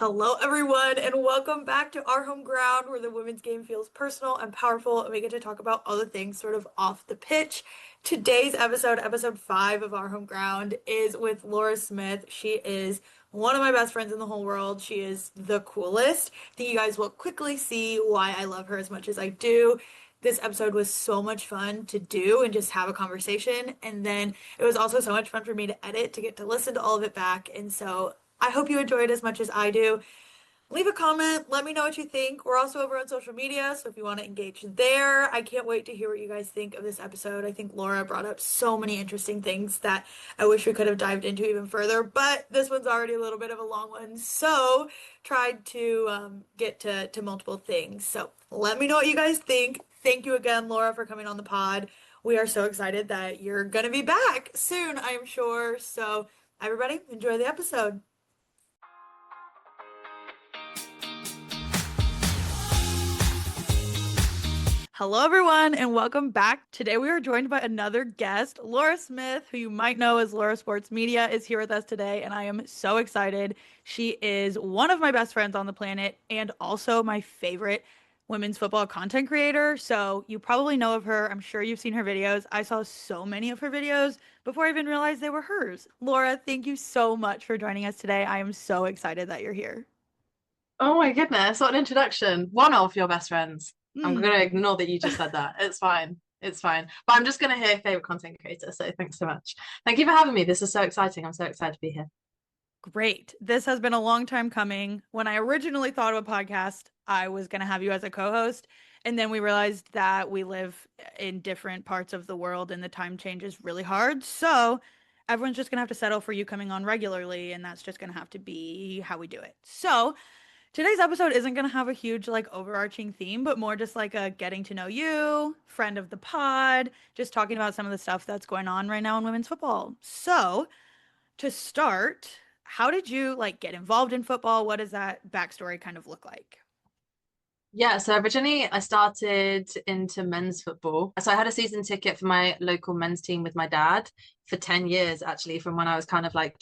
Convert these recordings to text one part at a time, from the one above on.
Hello, everyone, and welcome back to our home ground where the women's game feels personal and powerful, and we get to talk about other things sort of off the pitch. Today's episode, episode 5 of our home ground, is with Laura Smith. She is one of my best friends in the whole world. She is the coolest. I think you guys will quickly see why I love her as much as I do. This episode was so much fun to do and just have a conversation. And then it was also so much fun for me to edit, to get to listen to all of it back. And so I hope you enjoyed as much as I do. Leave a comment. Let me know what you think. We're also over on social media, so if you want to engage there, I can't wait to hear what you guys think of this episode. I think Laura brought up so many interesting things that I wish we could have dived into even further, but this one's already a little bit of a long one, so tried to get to multiple things. So let me know what you guys think. Thank you again, Laura, for coming on the pod. We are so excited that you're going to be back soon, I'm sure. So everybody, enjoy the episode. Hello, everyone, and welcome back. Today, we are joined by another guest, Laura Smith, who you might know as Laura Sports Media, is here with us today, and I am so excited. She is one of my best friends on the planet and also my favorite women's football content creator. So you probably know of her. I'm sure you've seen her videos. I saw so many of her videos before I even realized they were hers. Laura, thank you so much for joining us today. I am so excited that you're here. Oh my goodness, what an introduction. One of your best friends. I'm Mm. going to ignore that you just said that. It's fine. It's fine. But I'm just going to hear favorite content creator. So thanks so much. Thank you for having me. This is so exciting. I'm so excited to be here. Great. This has been a long time coming. When I originally thought of a podcast, I was going to have you as a co-host. And then we realized that we live in different parts of the world and the time change is really hard. So everyone's just going to have to settle for you coming on regularly. And that's just going to have to be how we do it. So today's episode isn't going to have a huge, like, overarching theme, but more just like a getting to know you, friend of the pod, just talking about some of the stuff that's going on right now in women's football. So to start, how did you like get involved in football? What does that backstory kind of look like? Yeah, so originally I started into men's football. So I had a season ticket for my local men's team with my dad for 10 years, actually, from when I was kind of like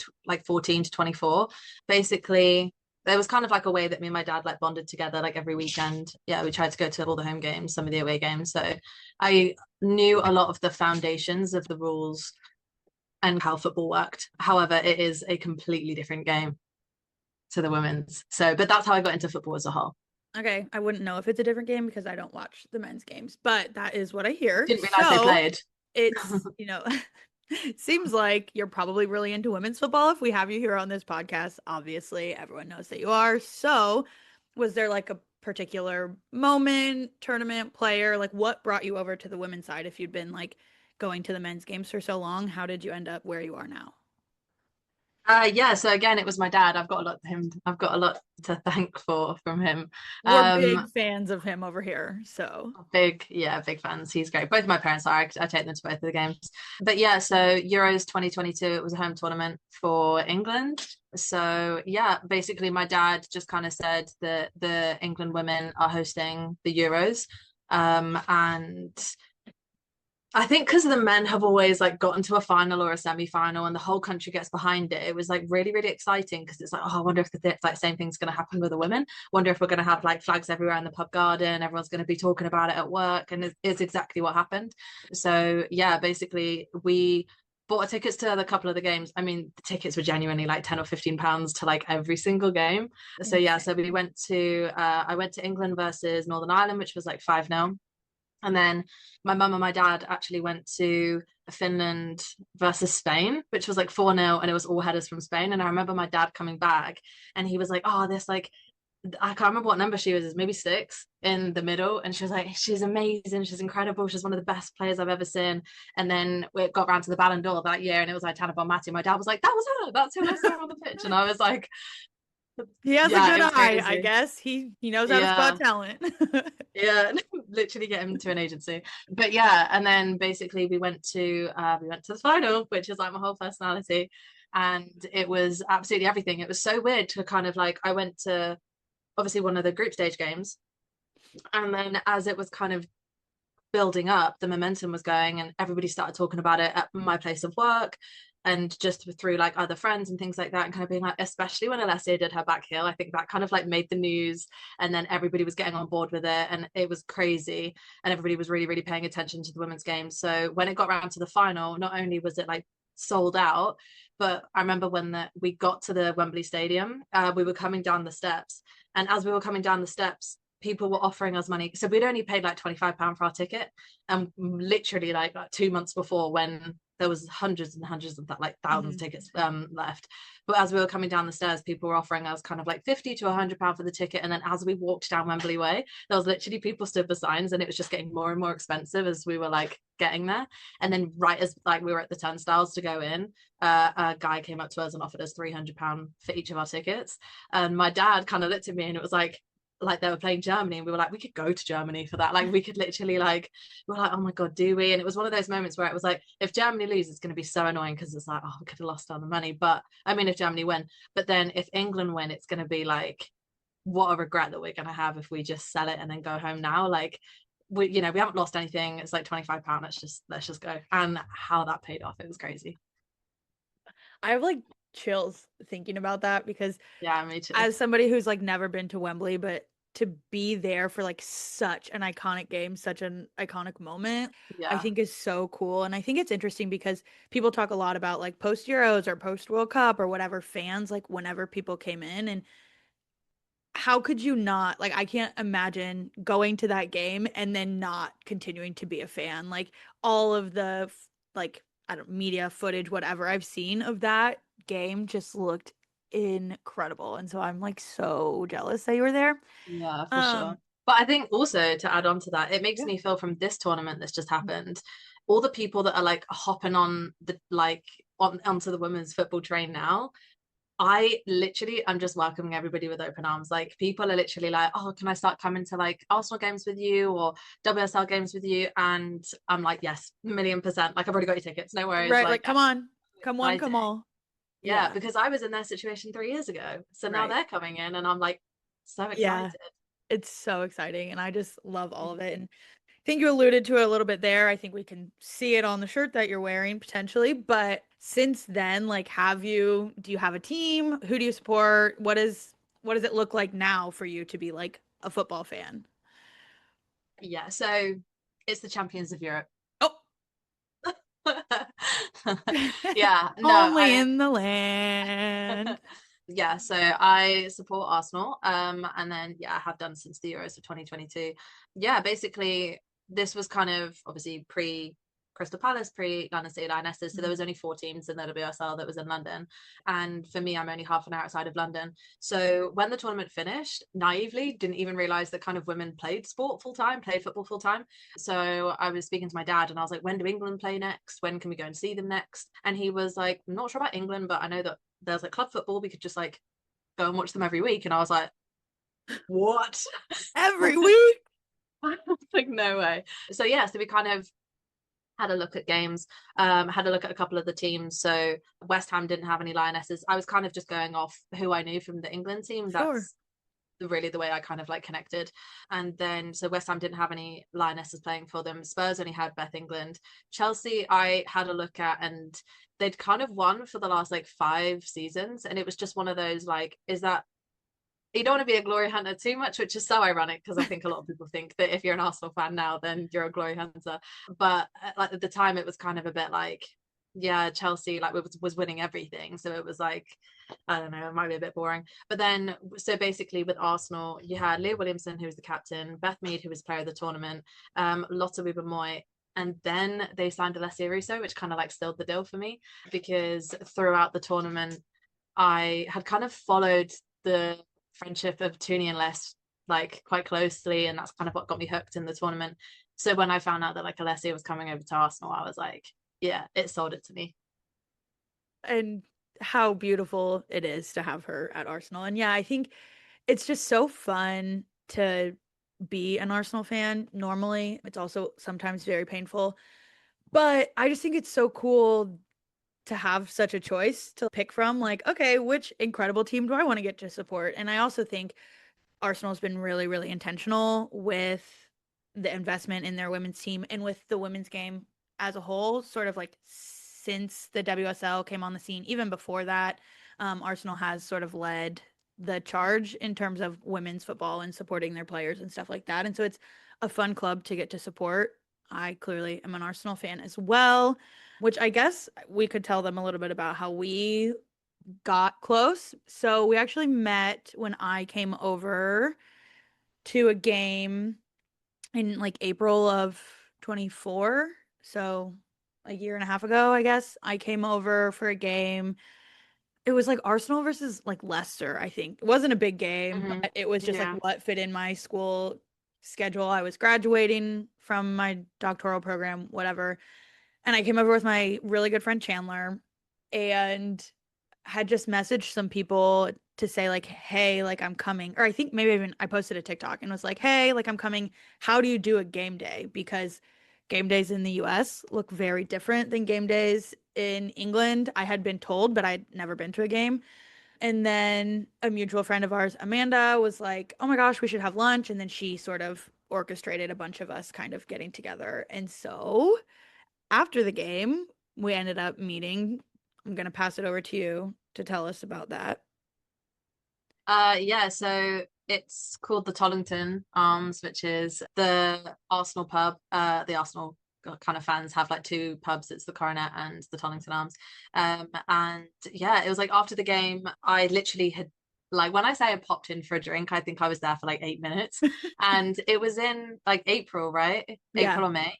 14 to 24. Basically, there was kind of like a way that me and my dad like bonded together like every weekend. Yeah, we tried to go to all the home games, some of the away games. So I knew a lot of the foundations of the rules and how football worked. However, it is a completely different game to the women's. So, but that's how I got into football as a whole. Okay, I wouldn't know if it's a different game because I don't watch the men's games, but that is what I hear. Didn't realize they So played. it's, seems like you're probably really into women's football if we have you here on this podcast. Obviously, everyone knows that you are. So, was there like a particular moment, tournament, player, like what brought you over to the women's side if you'd been like going to the men's games for so long? How did you end up where you are now? Yeah, so again, it was my dad. I've got a lot to thank for from him. We're Um, big fans of him over here. So, big fans. He's great. Both my parents are. I take them to both of the games. But yeah, so Euros 2022, it was a home tournament for England. So yeah, basically my dad just kind of said that the England women are hosting the Euros. And I think because the men have always like gotten to a final or a semi-final and the whole country gets behind it, it was like really, really exciting because it's like, oh, I wonder if the like same thing's going to happen with the women. Wonder if we're going to have like flags everywhere in the pub garden. Everyone's going to be talking about it at work, and it's exactly what happened. So yeah, basically we bought tickets to a couple of the games. I mean, the tickets were genuinely like 10 or 15 pounds to like every single game. So yeah, so insane. we went to I went to England versus Northern Ireland, which was like 5-0. And then my mum and my dad actually went to Finland versus Spain, which was like 4-0, and it was all headers from Spain. And I remember my dad coming back and he was like, oh, this like I can't remember what number she was, maybe 6 in the middle. And she was like, she's amazing, she's incredible, she's one of the best players I've ever seen. And then we got round to the Ballon d'Or that year and it was like Tana Bonmati. My dad was like, that was her, that's who I saw on the pitch. And I was like, He has a yeah, good it was eye, I crazy. guess. He knows how to spot Yeah. talent. Yeah, literally get him to an agency. But yeah, and then basically we went to the final, which is like my whole personality. And it was absolutely everything. It was so weird to kind of like I went to obviously one of the group stage games. And then as it was kind of building up, the momentum was going and everybody started talking about it at my place of work. and just through like other friends and things like that, and kind of being like, especially when Alessia did her back heel, I think that kind of like made the news, and then everybody was getting on board with it, and it was crazy, and everybody was really, really paying attention to the women's game. So when it got around to the final, not only was it like sold out, but I remember when we got to the Wembley Stadium, we were coming down the steps, and as we were coming down the steps, people were offering us money. So we'd only paid like £25 for our ticket, and literally like 2 months before, when there was hundreds and hundreds of that, like thousands of tickets left. But as we were coming down the stairs, people were offering us kind of like £50 to £100 for the ticket. And then as we walked down Wembley Way, there was literally people stood for signs, and it was just getting more and more expensive as we were like getting there. And then right as like we were at the turnstiles to go in, a guy came up to us and offered us £300 for each of our tickets. And my dad kind of looked at me, and it was like they were playing Germany, and we were like, we could go to Germany for that. Like we could literally like, we were like, oh my God, do we? And it was one of those moments where it was like, if Germany lose, it's going to be so annoying, because it's like, oh, we could have lost all the money. But I mean, if Germany win, but then if England win, it's going to be like, what a regret that we're going to have if we just sell it and then go home now. Like we haven't lost anything. It's like £25. Let's just go. And how that paid off, it was crazy. I have like chills thinking about that because Yeah, me too. as somebody who's like never been to Wembley, but to be there for like such an iconic game, such an iconic moment, I Yeah. think is so cool. And I think it's interesting because people talk a lot about like post Euros or post World Cup or whatever, fans like whenever people came in, and how could you not, like, I can't imagine going to that game and then not continuing to be a fan. Like all of the like, I don't, media footage, whatever I've seen of that game just looked incredible. And so I'm like so jealous that you were there. Yeah, for sure. Um, But I think also, to add on to that, it makes yeah. me feel, from this tournament that's just happened, all the people that are like hopping on the like onto the women's football train now, I literally am just welcoming everybody with open arms. Like people are literally like, oh, can I start coming to like Arsenal games with you or WSL games with you? And I'm like, yes, 1,000,000%. Like I've already got your tickets, no worries. Right, Like like come on. Come one, I'm come excited. all. Yeah, Yeah. because I was in their situation 3 years ago. So now Right. they're coming in, and I'm like so Yeah. excited. It's so exciting and I just love all of it. And I think you alluded to it a little bit there. I think we can see it on the shirt that you're wearing potentially. But since then, like, do you have a team? Who do you support? What does it look like now for you to be like a football fan? Yeah, so it's the champions of Europe. Oh, Yeah, no, only in the land. yeah, so I support Arsenal. And then yeah, I have done since the Euros of 2022. Yeah, basically this was kind of obviously pre Crystal Palace, pre London City Lionesses. So there was only 4 teams in the WSL that was in London. And for me, I'm only half an hour outside of London. So when the tournament finished, naively didn't even realize that kind of women played sport full time, played football full time. So I was speaking to my dad, and I was like, when do England play next? When can we go and see them next? And he was like, I'm not sure about England, but I know that there's like club football. We could just like go and watch them every week. And I was like, what? Every week. Like, no way. So yeah, so we kind of had a look at games, had a look at a couple of the teams. So West Ham didn't have any Lionesses. I was kind of just going off who I knew from the England team. Sure. That's really the way I kind of like connected. And then so West Ham didn't have any Lionesses playing for them. Spurs only had Beth England. Chelsea I had a look at, and they'd kind of won for the last like 5 seasons. And it was just one of those like, is that, you don't want to be a glory hunter too much, which is so ironic because I think a lot of people think that if you're an Arsenal fan now, then you're a glory hunter. But like at the time, it was kind of a bit like, yeah, Chelsea like was winning everything, so it was like, I don't know, it might be a bit boring. But then, so basically, with Arsenal, you had Leah Williamson, who was the captain, Beth Mead, who was player of the tournament, Lotta Wubben-Moy, and then they signed Alessia Russo, which kind of like sealed the deal for me, because throughout the tournament, I had kind of followed the friendship of Toonie and Les like quite closely, and that's kind of what got me hooked in the tournament. So when I found out that like Alessia was coming over to Arsenal, I was like, yeah, it sold it to me. And how beautiful it is to have her at Arsenal. And yeah, I think it's just so fun to be an Arsenal fan normally. It's also sometimes very painful, but I just think it's so cool to have such a choice to pick from. Like, okay, which incredible team do I want to get to support? And I also think Arsenal's been really, really intentional with the investment in their women's team and with the women's game as a whole, sort of like since the WSL came on the scene. Even before that, Arsenal has sort of led the charge in terms of women's football and supporting their players and stuff like that. And so it's a fun club to get to support. I clearly am an Arsenal fan as well, which I guess we could tell them a little bit about how we got close. So we actually met when I came over to a game in like April of 24. So a year and a half ago, I guess. I came over for a game. It was like Arsenal versus like Leicester, I think. It wasn't a big game, Hmm. but it was just like Yeah. what fit in my school schedule. I was graduating from my doctoral program, whatever. And I came over with my really good friend Chandler and had just messaged some people to say like, hey, like I'm coming. Or I think maybe even I posted a TikTok and was like, hey, like I'm coming. How do you do a game day? Because game days in the US look very different than game days in England. I had been told, but I'd never been to a game. And then a mutual friend of ours, Amanda, was like, oh my gosh, we should have lunch. And then she sort of orchestrated a bunch of us kind of getting together. And so after the game, we ended up meeting. I'm going to pass it over to you to tell us about that. Yeah, so it's called the Tollington Arms, which is the Arsenal pub. The Arsenal kind of fans have like two pubs. It's the Coronet and the Tollington Arms. And yeah, it was like after the game, I literally had like when I say I popped in for a drink, I think I was there for like 8 minutes. And it was in like April, right? Yeah. April or May.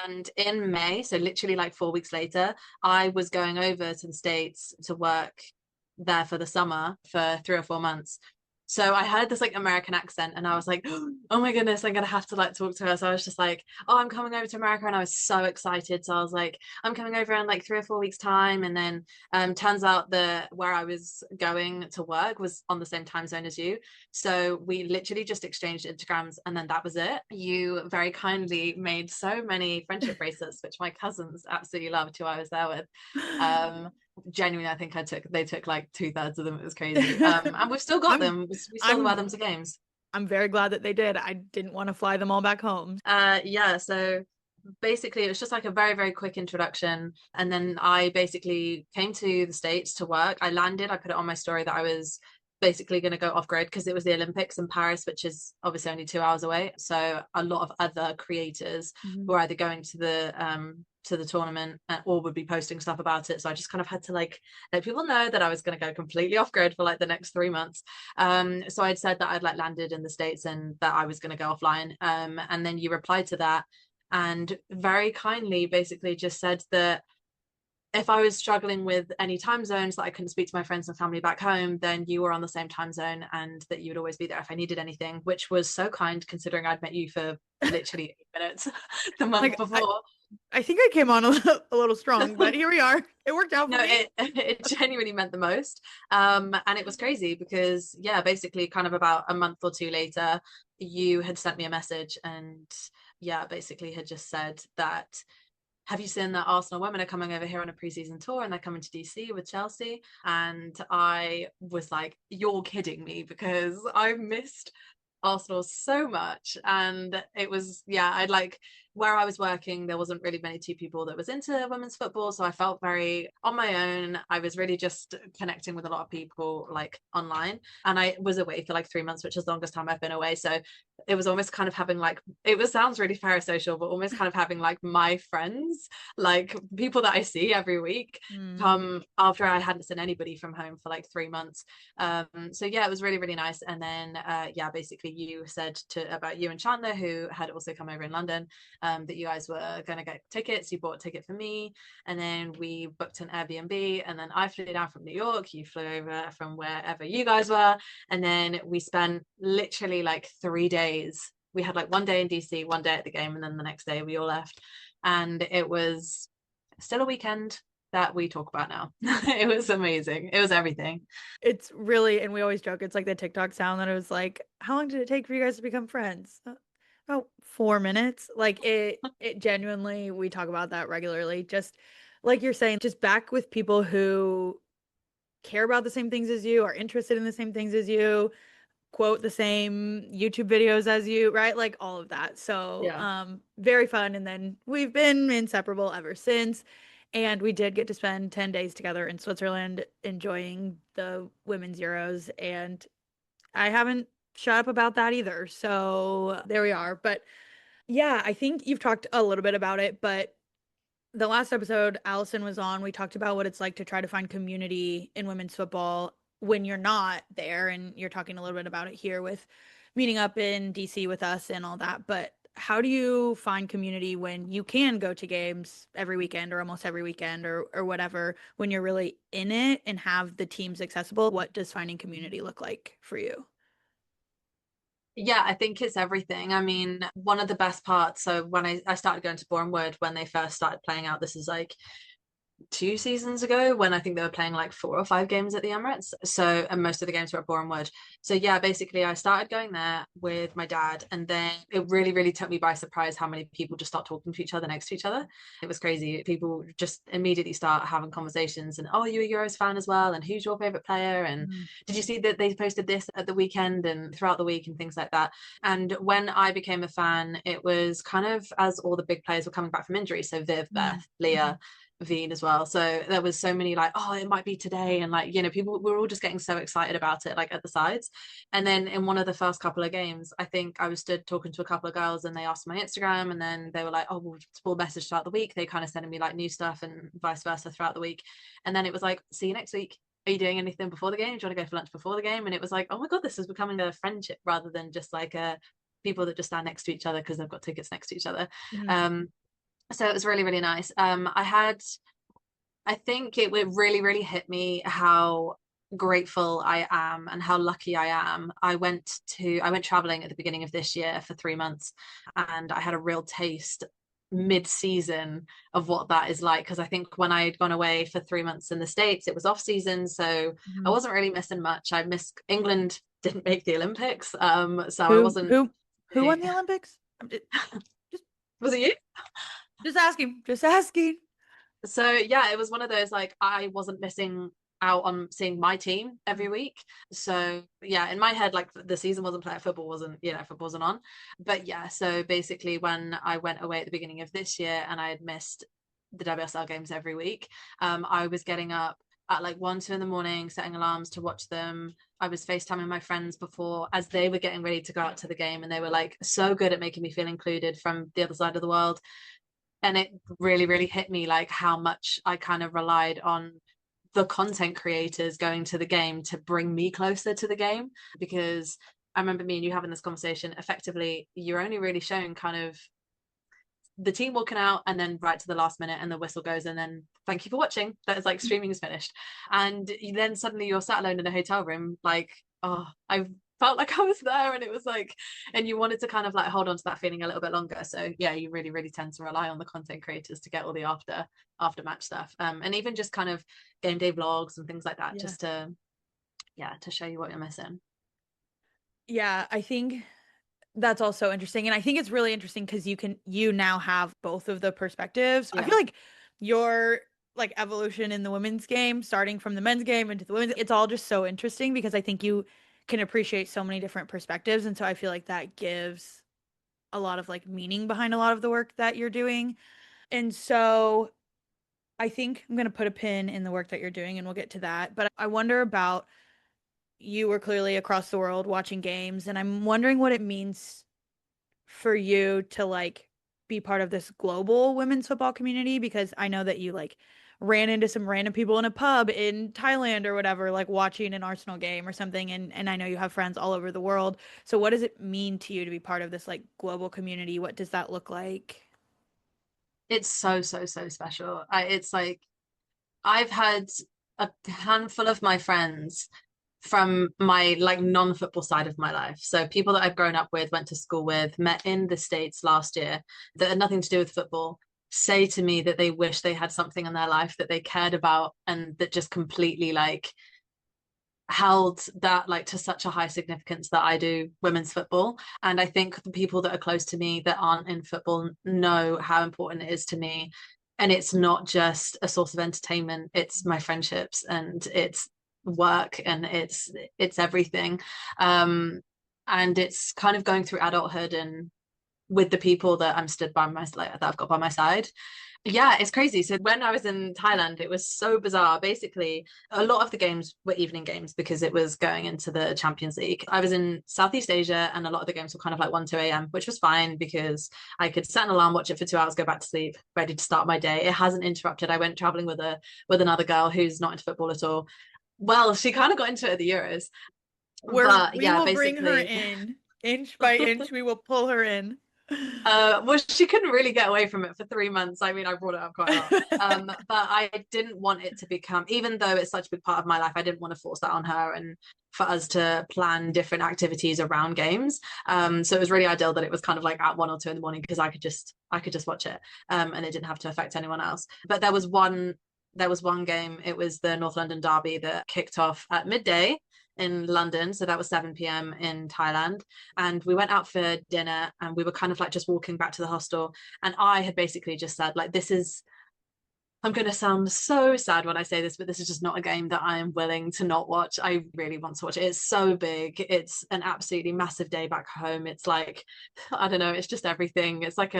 And in May, so literally like 4 weeks later, I was going over to the States to work there for the summer for 3 or 4 months. So I heard this like American accent and I was like, oh my goodness, I'm gonna have to like talk to her. So I was just like, oh, I'm coming over to America and I was so excited. So I was like, I'm coming over in like 3 or 4 weeks time. And then turns out the where I was going to work was on the same time zone as you. So we literally just exchanged Instagrams and then that was it. You very kindly made so many friendship bracelets, which my cousins absolutely loved who I was there with. Um, Genuinely, I think they took like 2/3 of them. It was crazy. And we've still got I'm them. We still wear I'm them to games. I'm very glad that they did. I didn't want to fly them all back home. Yeah, so basically it was just like a very, very quick introduction. And then I basically came to the States to work. I landed, I put it on my story that I was basically going to go off grid because it was the Olympics in Paris, which is obviously only 2 hours away. So a lot of other creators Mhm. were either going to the tournament or would be posting stuff about it. So I just kind of had to like let people know that I was going to go completely off grid for like the next 3 months. So I'd said that I'd like landed in the States and that I was going to go offline. And then you replied to that and very kindly basically just said that if I was struggling with any time zones that I couldn't speak to my friends and family back home, then you were on the same time zone and that you would always be there if I needed anything, which was so kind considering I'd met you for literally 8 minutes the month Like before. I think I came on a little strong, but here we are. It worked out for No, me. it genuinely meant the most. And it was crazy because, yeah, basically, kind of about a month or two later, you had sent me a message and, yeah, basically had just said that have you seen that Arsenal women are coming over here on a preseason tour and they're coming to DC with Chelsea? And I was like, you're kidding me because I missed Arsenal so much. And it was, yeah, I'd like where I was working, there wasn't really many two people that was into women's football. So I felt very on my own. I was really just connecting with a lot of people like online. And I was away for like 3 months, which is the longest time I've been away. So it was almost kind of having like it was sounds really parasocial, but almost kind of having like my friends, like people that I see every week Mm. come after I hadn't seen anybody from home for like 3 months. So yeah, it was really, really nice. And then yeah, basically you said to about you and Chandler, who had also come over in London, that you guys were going to get tickets. You bought a ticket for me, and then we booked an Airbnb. And then I flew down from New York. You flew over from wherever you guys were, and then we spent literally like 3 days. We had like one day in DC, one day at the game, and then the next day we all left. And it was still a weekend that we talk about now. It was amazing. It was everything. It's really, and we always joke, it's like the TikTok sound that it was like, how long did it take for you guys to become friends? About 4 minutes. Like it genuinely, we talk about that regularly. Just like you're saying, just back with people who care about the same things as you, are interested in the same things as you, quote the same YouTube videos as you, right? Like all of that. So, Yeah. very fun. And then we've been inseparable ever since. And we did get to spend 10 days together in Switzerland enjoying the women's Euros. And I haven't shut up about that either. So there we are. But yeah, I think you've talked a little bit about it, but the last episode Allison was on, we talked about what it's like to try to find community in women's football when you're not there. And you're talking a little bit about it here with meeting up in DC with us and all that. But how do you find community when you can go to games every weekend or almost every weekend or whatever, when you're really in it and have the teams accessible? What does finding community look like for you? Yeah, I think it's everything. I mean, one of the best parts, so when I started going to Bournemouth when they first started playing out, this is like 2 seasons ago when I think they were playing like 4 or 5 games at the Emirates. So, and most of the games were at Boreham Wood. So, yeah, basically, I started going there with my dad, and then it really, really took me by surprise how many people just start talking to each other next to each other. It was crazy. People just immediately start having conversations, and oh, you a Euros fan as well, and who's your favorite player? And Mm. did you see that they posted this at the weekend and throughout the week and things like that? And when I became a fan, it was kind of as all the big players were coming back from injury. So Viv, Mm. Beth, Leah, Veen as well. So there was so many like, oh, it might be today. And like, people were all just getting so excited about it, like at the sides. And then in one of the first couple of games, I think I was stood talking to a couple of girls and they asked my Instagram and then they were like, oh, we'll message throughout the week. They kind of sending me like new stuff and vice versa throughout the week. And then it was like, see you next week. Are you doing anything before the game? Do you want to go for lunch before the game? And it was like, oh my God, this is becoming a friendship rather than just like a people that just stand next to each other because they've got tickets next to each other. Mm. So it was really, really nice. I think it really, really hit me how grateful I am and how lucky I am. I went traveling at the beginning of this year for 3 months and I had a real taste mid-season of what that is like because I think when I'd gone away for 3 months in the States, it was off season, so I Mhm. wasn't really missing much. I missed England didn't make the Olympics, so I Who wasn't who who won the Olympics? Just was it you? just asking, just asking. So yeah, it was one of those like I wasn't missing out on seeing my team every Mm. week. So yeah, in my head, like the season wasn't played, football wasn't on. But yeah, so basically when I went away at the beginning of this year and I had missed the WSL games every week, I was getting up at like 1, 2 in the morning, setting alarms to watch them. I was FaceTiming my friends before as they were getting ready to go out to the game, and they were like so good at making me feel included from the other side of the world. And it really, really hit me like how much I kind of relied on the content creators going to the game to bring me closer to the game. Because I remember me and you having this conversation. Effectively, you're only really showing kind of the team walking out and then right to the last minute and the whistle goes and then thank you for watching. That is like streaming is finished. And then suddenly you're sat alone in a hotel room, like, oh, I felt like I was there and it was like, and you wanted to kind of like hold on to that feeling a little bit longer. So yeah, you really, really tend to rely on the content creators to get all the after match stuff. And even just kind of game day vlogs and things like that, Yeah. just to yeah, to show you what you're missing. Yeah, I think that's also interesting. And I think it's really interesting because you now have both of the perspectives. I Yeah. feel like your like evolution in the women's game, starting from the men's game into the women's, it's all just so interesting because I think you can appreciate so many different perspectives. And so I feel like that gives a lot of like meaning behind a lot of the work that you're doing. And so I think I'm going to put a pin in the work that you're doing and we'll get to that. But I wonder about you were clearly across the world watching games, and I'm wondering what it means for you to like be part of this global women's football community because I know that you like ran into some random people in a pub in Thailand or whatever, like watching an Arsenal game or something, and I know you have friends all over the world. So what does it mean to you to be part of this like global community? What does that look like? It's so, so, so special. It's like I've had a handful of my friends from my like non-football side of my life. So people that I've grown up with, went to school with, met in the States last year that had nothing to do with football, say to me that they wish they had something in their life that they cared about and that just completely like held that like to such a high significance that I do women's football. And I think the people that are close to me that aren't in football know how important it is to me. And it's not just a source of entertainment, it's my friendships and it's work and it's everything. And it's kind of going through adulthood and with the people that I'm stood by my like, that I've got by my side. Yeah, it's crazy. So when I was in Thailand, it was so bizarre. Basically, a lot of the games were evening games because it was going into the Champions League. I was in Southeast Asia, and a lot of the games were kind of like 1, 2 a.m., which was fine because I could set an alarm, watch it for 2 hours, go back to sleep, ready to start my day. It hasn't interrupted. I went traveling with another girl who's not into football at all. Well, she kind of got into it at the Euros, but We yeah, will bring her basically. in inch by inch. We will pull her in. Well, she couldn't really get away from it for 3 months. I mean, I brought it up quite a lot. But I didn't want it to become, even though it's such a big part of my life, I didn't want to force that on her and for us to plan different activities around games. So it was really ideal that it was kind of like at 1 or 2 in the morning because I could just watch it. And it didn't have to affect anyone else. But there was one game, it was the North London Derby that kicked off at midday in London. So that was 7 p.m. in Thailand. And we went out for dinner and we were kind of like just walking back to the hostel. And I had basically just said, like, I'm going to sound so sad when I say this, but this is just not a game that I am willing to not watch. I really want to watch it. It's so big. It's an absolutely massive day back home. It's like, I don't know, it's just everything. It's like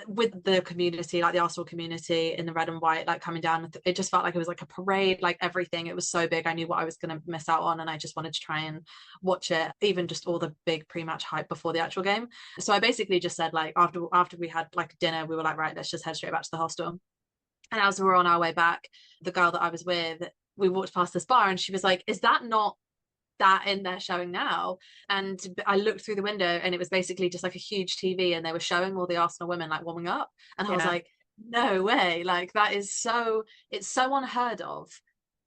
with the community, like the Arsenal community in the red and white, like coming down, it just felt like it was like a parade, like everything. It was so big. I knew what I was going to miss out on, and I just wanted to try and watch it, even just all the big pre-match hype before the actual game. So I basically just said, like, after we had like dinner, we were like, right, let's just head straight back to the hostel. And as we were on our way back, the girl that I was with, we walked past this bar, and she was like, is that not that in there showing now? And I looked through the window, and it was basically just like a huge TV, and they were showing all the Arsenal women like warming up. And I was Yeah. like, no way, like that is so, it's so unheard of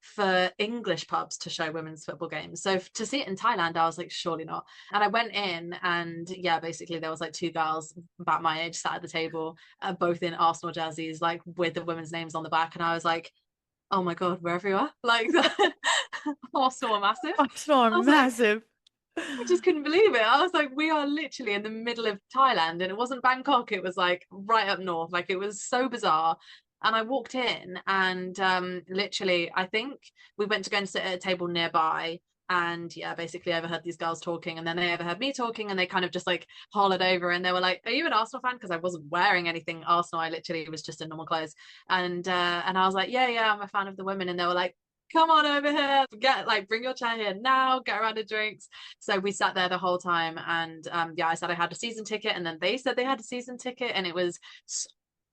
for English pubs to show women's football games. So to see it in Thailand, I was like, surely not. And I went in, and yeah, basically there was like two girls about my age sat at the table, both in Arsenal jerseys, like with the women's names on the back. And I was like, oh my God, we're everywhere. Like that. Arsenal are massive. Arsenal are I was like, massive. I just couldn't believe it. I was like, we are literally in the middle of Thailand, and it wasn't Bangkok, it was like right up north. Like it was so bizarre. And I walked in, and literally, I think we went to go and sit at a table nearby. And yeah, basically overheard these girls talking, and then they overheard me talking, and they kind of just like hollered over, and they were like, are you an Arsenal fan? Because I wasn't wearing anything Arsenal. I literally was just in normal clothes. And I was like, yeah, I'm a fan of the women. And they were like, come on over here, bring your chair here now, get around the drinks. So we sat there the whole time, and yeah, I said I had a season ticket, and then they said they had a season ticket, and it was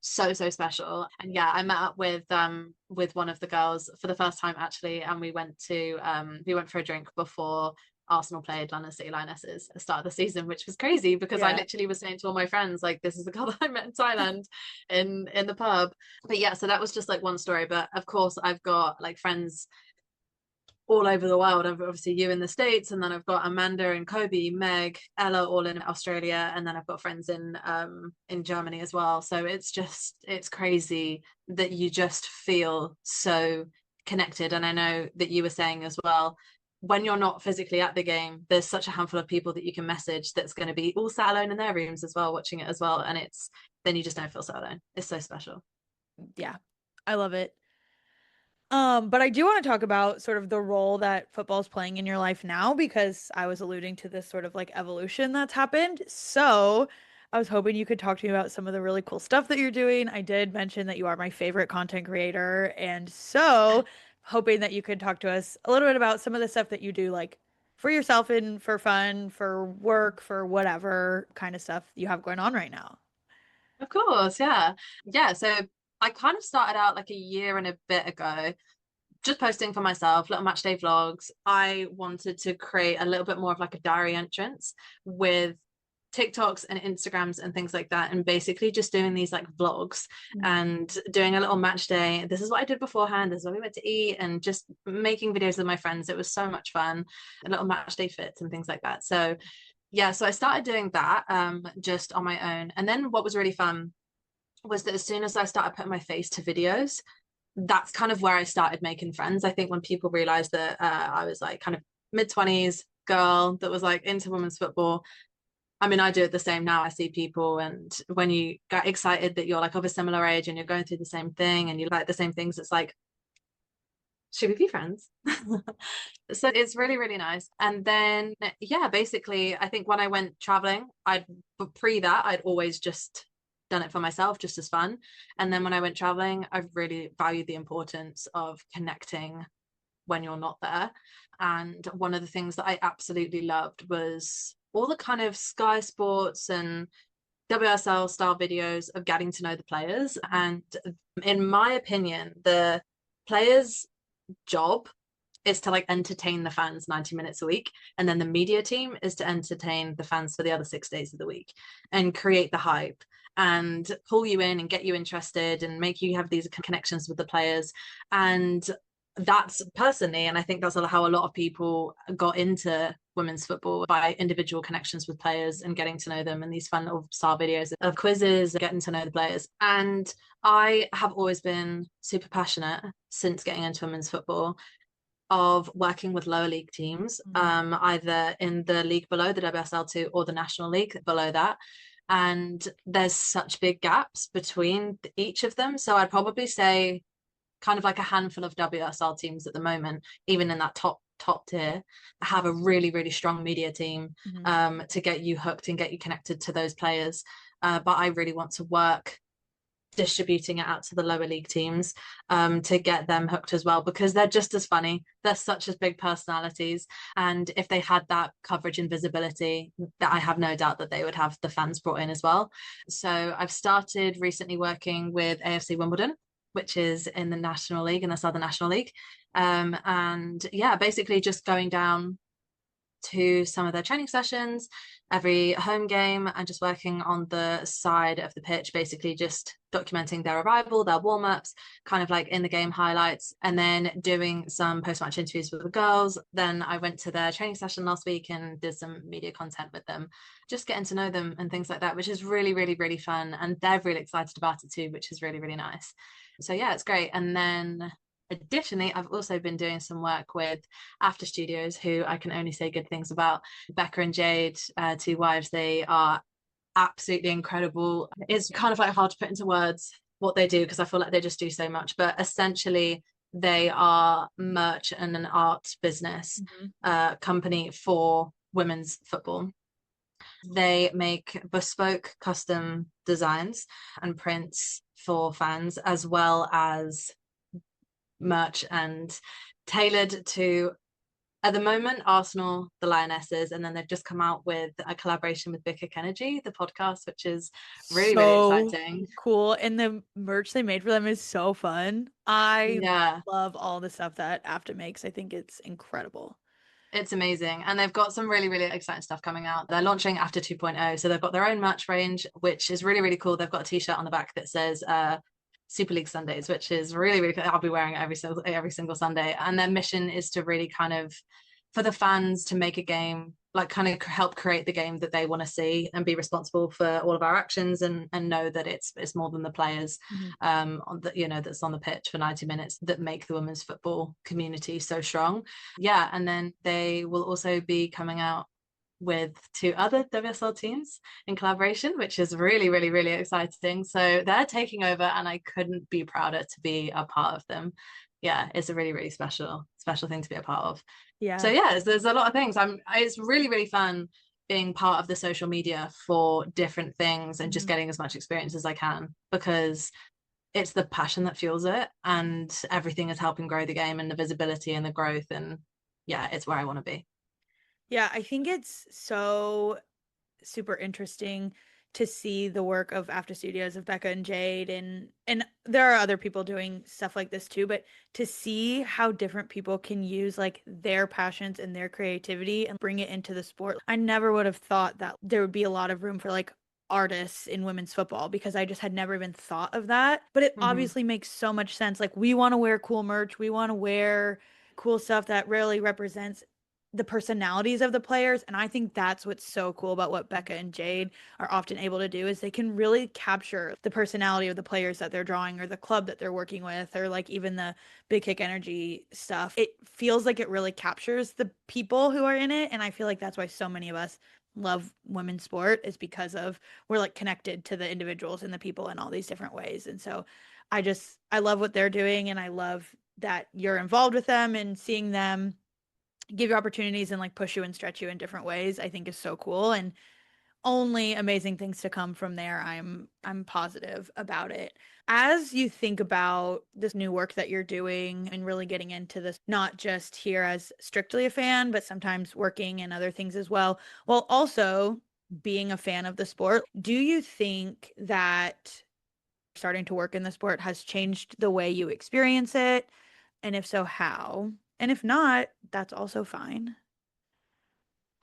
so special. And yeah, I met up with one of the girls for the first time actually, and we went for a drink before Arsenal played London City Lionesses at the start of the season, which was crazy because I Yeah. literally was saying to all my friends, like, this is the girl that I met in Thailand in the pub. But yeah, so that was just like one story. But of course, I've got like friends all over the world. I've obviously you in the States, and then I've got Amanda and Kobe, Meg, Ella, all in Australia, and then I've got friends in Germany as well. So it's crazy that you just feel so connected. And I know that you were saying as well, when you're not physically at the game, there's such a handful of people that you can message that's going to be all sat alone in their rooms as well, watching it as well. And it's then you just don't feel so alone. It's so special. Yeah. I love it. But I do want to talk about sort of the role that football's playing in your life now because I was alluding to this sort of like evolution that's happened. So I was hoping you could talk to me about some of the really cool stuff that you're doing. I did mention that you are my favorite content creator, and so hoping that you could talk to us a little bit about some of the stuff that you do, like for yourself and for fun, for work, for whatever kind of stuff you have going on right now. Of course, yeah. Yeah, so I kind of started out like a year and a bit ago, just posting for myself, little match day vlogs. I wanted to create a little bit more of like a diary entrance with TikToks and Instagrams and things like that, and basically just doing these like vlogs and doing a little match day. This is what I did beforehand. This is what we went to eat, and just making videos with my friends. It was so much fun, a little match day fits and things like that. So yeah, so I started doing that just on my own. And then what was really fun was that as soon as I started putting my face to videos, that's kind of where I started making friends. I think when people realized that I was like kind of mid-20s girl that was like into women's football. I mean, I do it the same now. I see people, and when you get excited that you're like of a similar age and you're going through the same thing and you like the same things, it's like should we be friends? So it's really, really nice. And then, yeah, basically, I think when I went traveling, pre that, I'd always just done it for myself, just as fun. And then when I went traveling, I've really valued the importance of connecting when you're not there. And one of the things that I absolutely loved was all the kind of Sky Sports and WSL style videos of getting to know the players. And in my opinion, the players' job is to like entertain the fans 90 minutes a week, and then the media team is to entertain the fans for the other 6 days of the week and create the hype and pull you in and get you interested and make you have these connections with the players. And that's personally, and I think that's how a lot of people got into women's football, by individual connections with players and getting to know them, and these fun little style videos of quizzes, getting to know the players. And I have always been super passionate since getting into women's football of working with lower league teams, either in the league below the WSL2 or the National League below that. And there's such big gaps between each of them. So I'd probably say kind of like a handful of WSL teams at the moment, even in that top tier, have a really, really strong media team to get you hooked and get you connected to those players. But I really want to work distributing it out to the lower league teams to get them hooked as well, because they're just as funny. They're such as big personalities, and if they had that coverage and visibility, that I have no doubt that they would have the fans brought in as well. So I've started recently working with AFC Wimbledon, which is in the National League, in the Southern National League, and yeah, basically just going down to some of their training sessions every home game and just working on the side of the pitch, basically just documenting their arrival, their warm-ups, kind of like in the game highlights, and then doing some post-match interviews with the girls. Then I went to their training session last week and did some media content with them, just getting to know them and things like that, which is really, really, really fun. And they're really excited about it too, which is really, really nice. So yeah, it's great. And then additionally, I've also been doing some work with After Studios, who I can only say good things about. Becca and Jade, two wives, they are absolutely incredible. It's kind of like hard to put into words what they do, because I feel like they just do so much. But essentially, they are merch and an art business company for women's football. They make bespoke custom designs and prints for fans, as well as merch and tailored to, at the moment, Arsenal, the Lionesses, and then they've just come out with a collaboration with Vicar Kennedy, the podcast, which is really, really So exciting. cool. And the merch they made for them is so fun. I Yeah, love all the stuff that AFTA makes. I think it's incredible. it's amazing. And they've got some really, really exciting stuff coming out. They're launching After 2.0. So they've got their own merch range, which is really, really cool. They've got a t-shirt on the back that says Super League Sundays, which is really, really cool. I'll be wearing it every single Sunday. And their mission is to really kind of, for the fans to make a game, like kind of help create the game that they want to see and be responsible for all of our actions, and know that it's more than the players on the, that's on the pitch for 90 minutes that make the women's football community so strong. Yeah, and then they will also be coming out with two other WSL teams in collaboration, which is really, really, really exciting. So they're taking over, and I couldn't be prouder to be a part of them. Yeah, it's a really, really special thing to be a part of. So Yeah. yeah, there's a lot of things. It's really, really fun being part of the social media for different things and just getting as much experience as I can, because it's the passion that fuels it, and everything is helping grow the game and the visibility and the growth. And yeah, it's where I want to be. Yeah, I think it's so super interesting to see the work of After Studios of Becca and Jade, and there are other people doing stuff like this too, but to see how different people can use like their passions and their creativity and bring it into the sport. I never would have thought that there would be a lot of room for like artists in women's football, because I just had never even thought of that. But it Mm-hmm. obviously makes so much sense. Like we want to wear cool merch, we want to wear cool stuff that really represents the personalities of the players. And I think that's what's so cool about what Becca and Jade are often able to do, is they can really capture the personality of the players that they're drawing, or the club that they're working with, or like even the big kick energy stuff. It feels like it really captures the people who are in it. And I feel like that's why so many of us love women's sport, is because of we're like connected to the individuals and the people in all these different ways. And so I love what they're doing, and I love that you're involved with them and seeing them give you opportunities and like push you and stretch you in different ways, I think is so cool. And only amazing things to come from there. I'm positive about it. As you think about this new work that you're doing and really getting into this, not just here as strictly a fan, but sometimes working and other things as well, while also being a fan of the sport, do you think that starting to work in the sport has changed the way you experience it? And if so, how? And if not, that's also fine.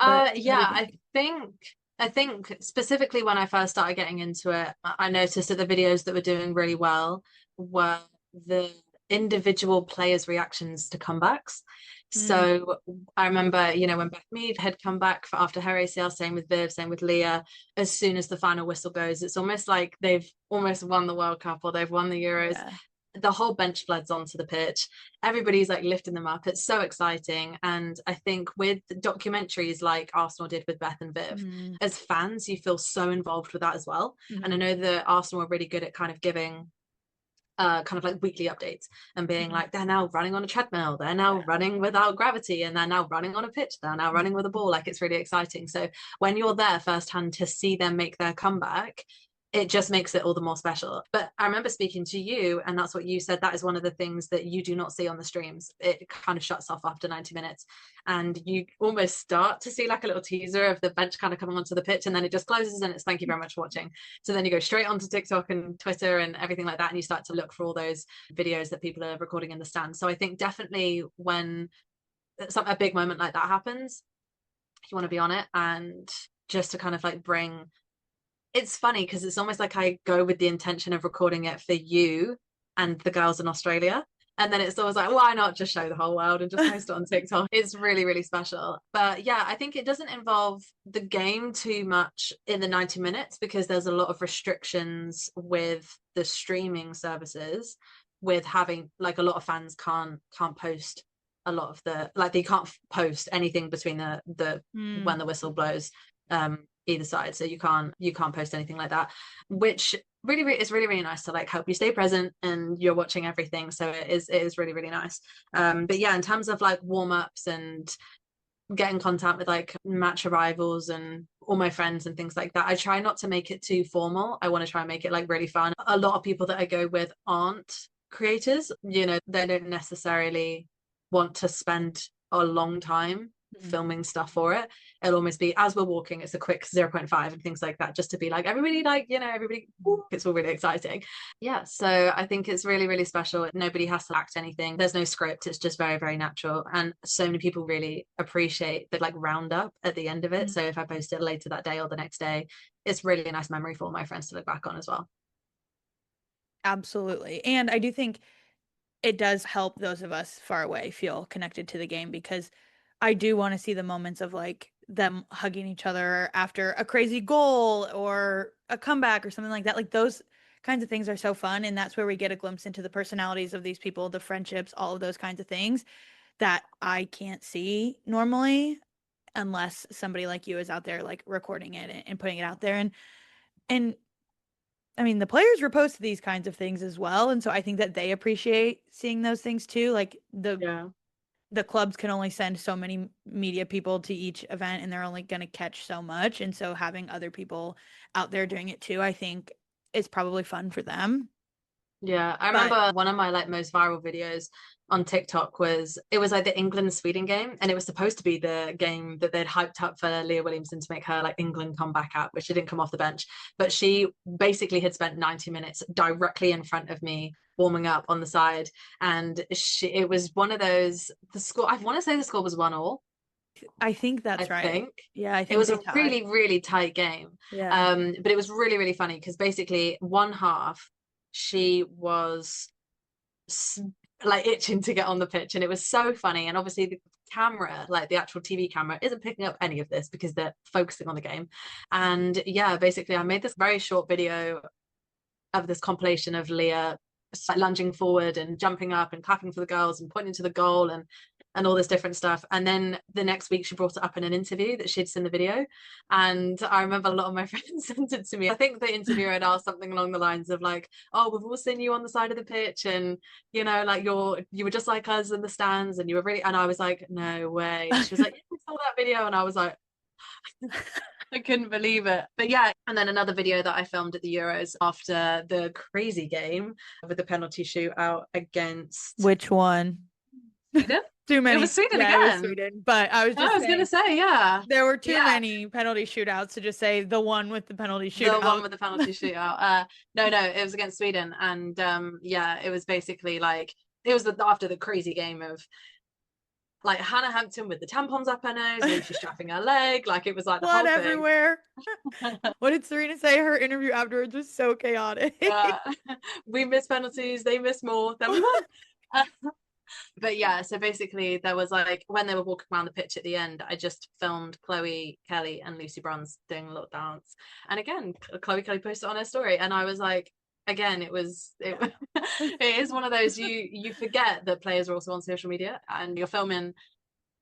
But what do Yeah, you I think? think I think specifically when I first started getting into it, I noticed that the videos that were doing really well were the individual players' reactions to comebacks. Mm, So I remember, when Beth Mead had come back for after her ACL, same with Viv, same with Leah, as soon as the final whistle goes, it's almost like they've almost won the World Cup or they've won the Euros. yeah. The whole bench floods onto the pitch. Everybody's like lifting them up. It's so exciting. And I think with documentaries like Arsenal did with Beth and Viv, Mm, as fans, you feel so involved with that as well. And I mhm, know that Arsenal are really good at kind of giving kind of like weekly updates and being mhm. like, they're now running on a treadmill, they're now Yeah. running without gravity, and they're now running on a pitch, they're now running Mhm. with a ball. Like it's really exciting. So when you're there firsthand to see them make their comeback, it just makes it all the more special. But I remember speaking to you, and that's what you said. That is one of the things that you do not see on the streams. It kind of shuts off after 90 minutes, and you almost start to see like a little teaser of the bench kind of coming onto the pitch, and then it just closes and it's thank you very much for watching. So then you go straight onto TikTok and Twitter and everything like that, and you start to look for all those videos that people are recording in the stands. So I think definitely when a big moment like that happens, you want to be on it, and just to kind of like bring, it's funny because it's almost like I go with the intention of recording it for you and the girls in Australia. And then it's always like, why not just show the whole world and just post it on TikTok? It's really, really special. But yeah, I think it doesn't involve the game too much in the 90 minutes because there's a lot of restrictions with the streaming services, with having like a lot of fans can't post a lot of the, like they can't post anything between the when Mm, the whistle blows either side, so you can't post anything like that, which really is really nice to like help you stay present and you're watching everything. So it is really nice. But yeah, in terms of like warm-ups and get in contact with like match arrivals and all my friends and things like that, I try not to make it too formal. I want to try and make it like really fun. A lot of people that I go with aren't creators, they don't necessarily want to spend a long time mm. filming stuff for it. It'll almost be as we're walking, it's a quick 0.5 and things like that, just to be like everybody, like everybody, it's all really exciting. Yeah, so I think it's really special. Nobody has to act anything, there's no script, it's just very natural. And so many people really appreciate the like roundup at the end of it. Mm. So if I post it later that day or the next day, it's really a nice memory for my friends to look back on as well. Absolutely. And I do think it does help those of us far away feel connected to the game because I do want to see the moments of like them hugging each other after a crazy goal or a comeback or something like that. Like those kinds of things are so fun. And that's where we get a glimpse into the personalities of these people, the friendships, all of those kinds of things that I can't see normally unless somebody like you is out there like recording it and putting it out there. And I mean, the players repost these kinds of things as well, and so I think that they appreciate seeing those things too. Like Yeah. the clubs can only send so many media people to each event, and they're only going to catch so much, and so having other people out there doing it too, I think is probably fun for them. Yeah, I But remember one of my like most viral videos on TikTok was, it was like the England Sweden game, and it was supposed to be the game that they'd hyped up for Leah Williamson to make her like England comeback at, which she didn't come off the bench, but she basically had spent 90 minutes directly in front of me warming up on the side, and it was one of those, the score, I want to say the score was 1-1. I think I that's right. think Yeah, I it think was they a tied. really tight game. Yeah. But it was really funny because basically one half she was like itching to get on the pitch, and it was so funny. And obviously the camera, like the actual TV camera, isn't picking up any of this because they're focusing on the game. And yeah, basically I made this very short video of this compilation of Leah like lunging forward and jumping up and clapping for the girls and pointing to the goal, and and all this different stuff. And then the next week she brought it up in an interview that she'd seen the video. And I remember a lot of my friends sent it to me. I think the interviewer had asked something along the lines of like, oh, we've all seen you on the side of the pitch, and you know, like you were just like us in the stands, and you were really, and I was like, no way. And she was like, yeah, we saw that video, and I was like, I couldn't believe it. But yeah, and then another video that I filmed at the Euros after the crazy game with the penalty shootout against Which one? Sweden. Too It many. was Sweden Yeah, it was again. Sweden. But I was I just was gonna saying say, yeah. there were too Yeah. many penalty shootouts to just say the one with the penalty The one shootout. with the penalty shootout. No, it was against Sweden. And yeah, it was basically like it was after the crazy game of like Hannah Hampton with the tampons up her nose, Lucy strapping her leg, like it was like the Blood whole thing. everywhere. What did Serena say? Her interview afterwards was so chaotic. We miss penalties, they miss more than we won. But yeah, so basically there was like when they were walking around the pitch at the end, I just filmed Chloe Kelly and Lucy Bronze doing a little dance. And again, Chloe Kelly posted on her story, and I was like, again, it it is one of those you forget that players are also on social media and you're filming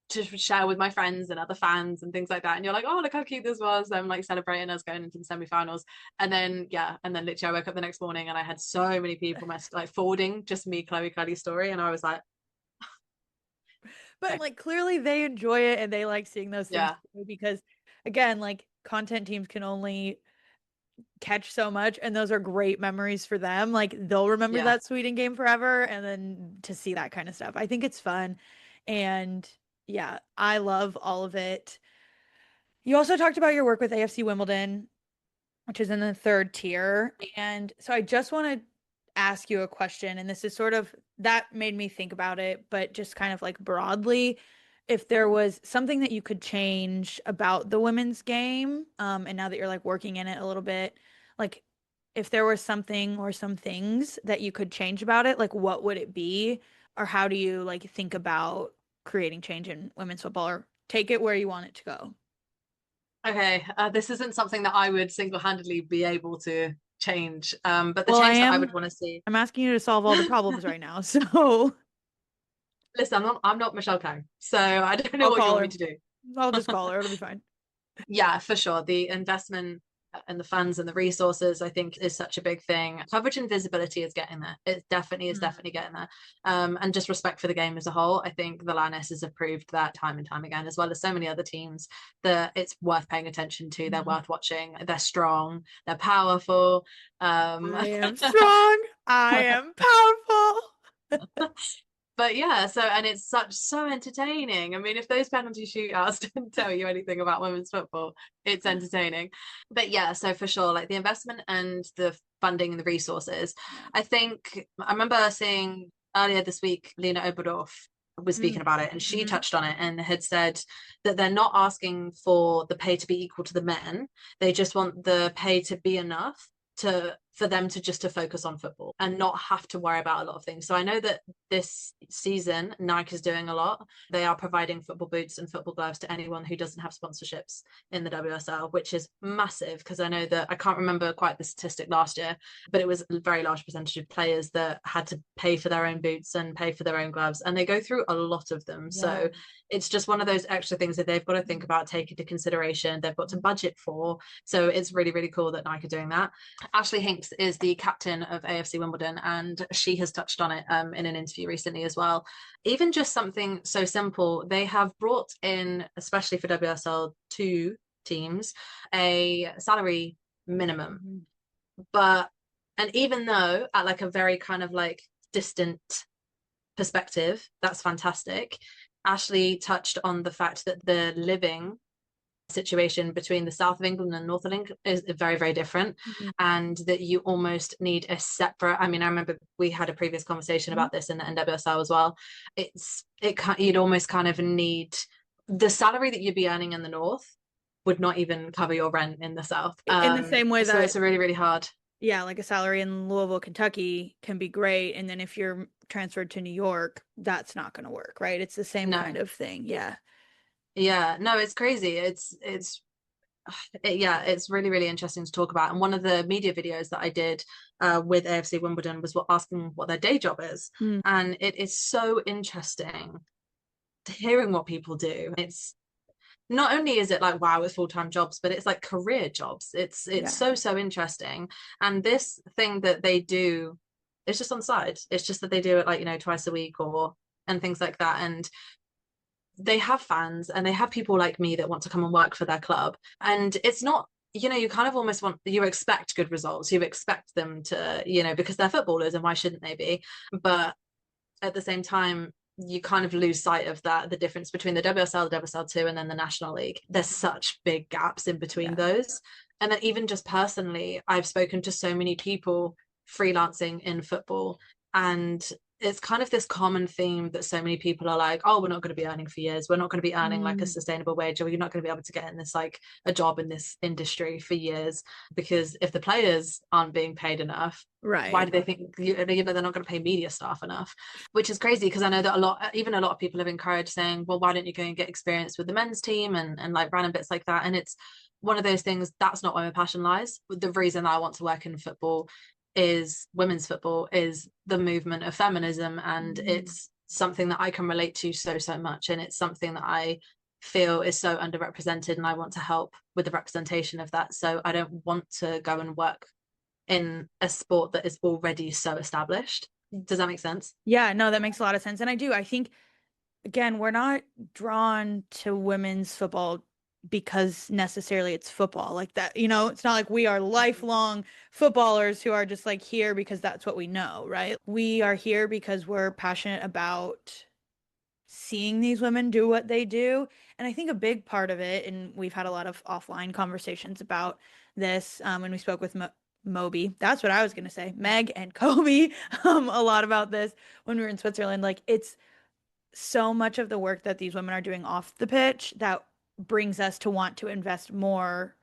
to share with my friends and other fans and things like that, and you're like, oh, look how cute this was. I'm like celebrating us going into the semi-finals, and then literally I woke up the next morning and I had so many people like forwarding just me Chloe Kelly's story, and I was like, But like clearly they enjoy it and they like seeing those things yeah, too, because again, like content teams can only catch so much, and those are great memories for them. Like they'll remember yeah. that Sweden game forever, and then to see that kind of stuff. I think it's fun. And yeah, I love all of it. You also talked about your work with AFC Wimbledon, which is in the third tier. And so I just want to ask you a question, and this is sort of that made me think about it, but just kind of like broadly, if there was something that you could change about the women's game, and now that you're like working in it a little bit, like if there was something or some things that you could change about it, like what would it be? Or how do you like think about creating change in women's football, or take it where you want it to go? Okay, this isn't something that I would single-handedly be able to change, but the Well, change that I would want to see. I'm asking you to solve all the problems right now. So Listen, I'm not Michelle Kang, so I don't know I'll what you call want me her. to do. I'll just call her. It'll be fine. Yeah, for sure. The investment and the funds and the resources, I think, is such a big thing. Coverage and visibility is getting there. It definitely is Mm. definitely getting there. And just respect for the game as a whole. I think the Lionesses have proved that time and time again, as well as so many other teams, that it's worth paying attention to. They're Mhm. worth watching. They're strong. They're powerful. I am strong. I am powerful. But yeah, so and it's so entertaining. I mean, if those penalty shootouts didn't tell you anything about women's football, it's entertaining. But yeah, so for sure, like the investment and the funding and the resources. Yeah. I think I remember seeing earlier this week Lena Oberdorf was speaking about it, and she Mm-hmm. touched on it and had said that they're not asking for the pay to be equal to the men. They just want the pay to be enough to for them to just to focus on football and not have to worry about a lot of things. So I know that this season Nike is doing a lot. They are providing football boots and football gloves to anyone who doesn't have sponsorships in the WSL, which is massive, because I know that I can't remember quite the statistic last year, but it was a very large percentage of players that had to pay for their own boots and pay for their own gloves, and they go through a lot of them. Yeah. So it's just one of those extra things that they've got to think about, take into consideration, they've got to budget for. So it's really, really cool that Nike are doing that. Ashley Hinks is the captain of AFC Wimbledon, and she has touched on it in an interview recently as well. Even just something so simple, they have brought in, especially for WSL 2 teams, a salary minimum. Mm-hmm. But, and even though at like a very kind of like distant perspective, that's fantastic. Ashley touched on the fact that the living situation between the south of England and north of England is very, very different, Mm-hmm. and that you almost need a separate. I mean, I remember we had a previous conversation about this in the NWSL as well. You'd almost kind of need the salary that you'd be earning in the north would not even cover your rent in the south. In the same way So that, it's a really, really hard. yeah, like a salary in Louisville, Kentucky can be great. And then if you're transferred to New York, that's not going to work, right? It's the same kind No, of thing. Yeah. yeah, no, it's crazy. Yeah, it's really, really interesting to talk about. And one of the media videos that I did with AFC Wimbledon was asking what their day job is. Mm. And it is so interesting hearing what people do, it's not only is it like wow, it's full-time jobs, but it's like career jobs. It's Yeah. so interesting. And this thing that they do, it's just on the side. It's just that they do it like, twice a week or and things like that. And they have fans and they have people like me that want to come and work for their club. And it's not, you kind of almost you expect good results. You expect them to, because they're footballers and why shouldn't they be? But at the same time, you kind of lose sight of that, the difference between the WSL, the WSL2, and then the National League. There's such big gaps in between Yeah. those. And then even just personally, I've spoken to so many people freelancing in football, and it's kind of this common theme that so many people are like, oh, we're not going to be earning for years. We're not going to be earning like a Mm, sustainable wage, or you're not going to be able to get in this like a job in this industry for years. Because if the players aren't being paid enough, why right. do they think they're not going to pay media staff enough? Which is crazy because I know that a lot of people have encouraged saying, well, why don't you go and get experience with the men's team and like random bits like that. And it's one of those things, that's not where my passion lies. The reason I want to work in football is women's football, is the movement of feminism, and Mm. it's something that I can relate to so much, and it's something that I feel is so underrepresented, and I want to help with the representation of that. So I don't want to go and work in a sport that is already so established. Does that make sense? Yeah, no, that makes a lot of sense. And I think, again, we're not drawn to women's football because necessarily it's football like that. It's not like we are lifelong footballers who are just like here because that's what we know, right? We are here because we're passionate about seeing these women do what they do. And I think a big part of it, and we've had a lot of offline conversations about this when we spoke with Moby. That's what I was going to say. Meg and Kobe, a lot about this when we were in Switzerland. Like, it's so much of the work that these women are doing off the pitch that brings us to want to invest more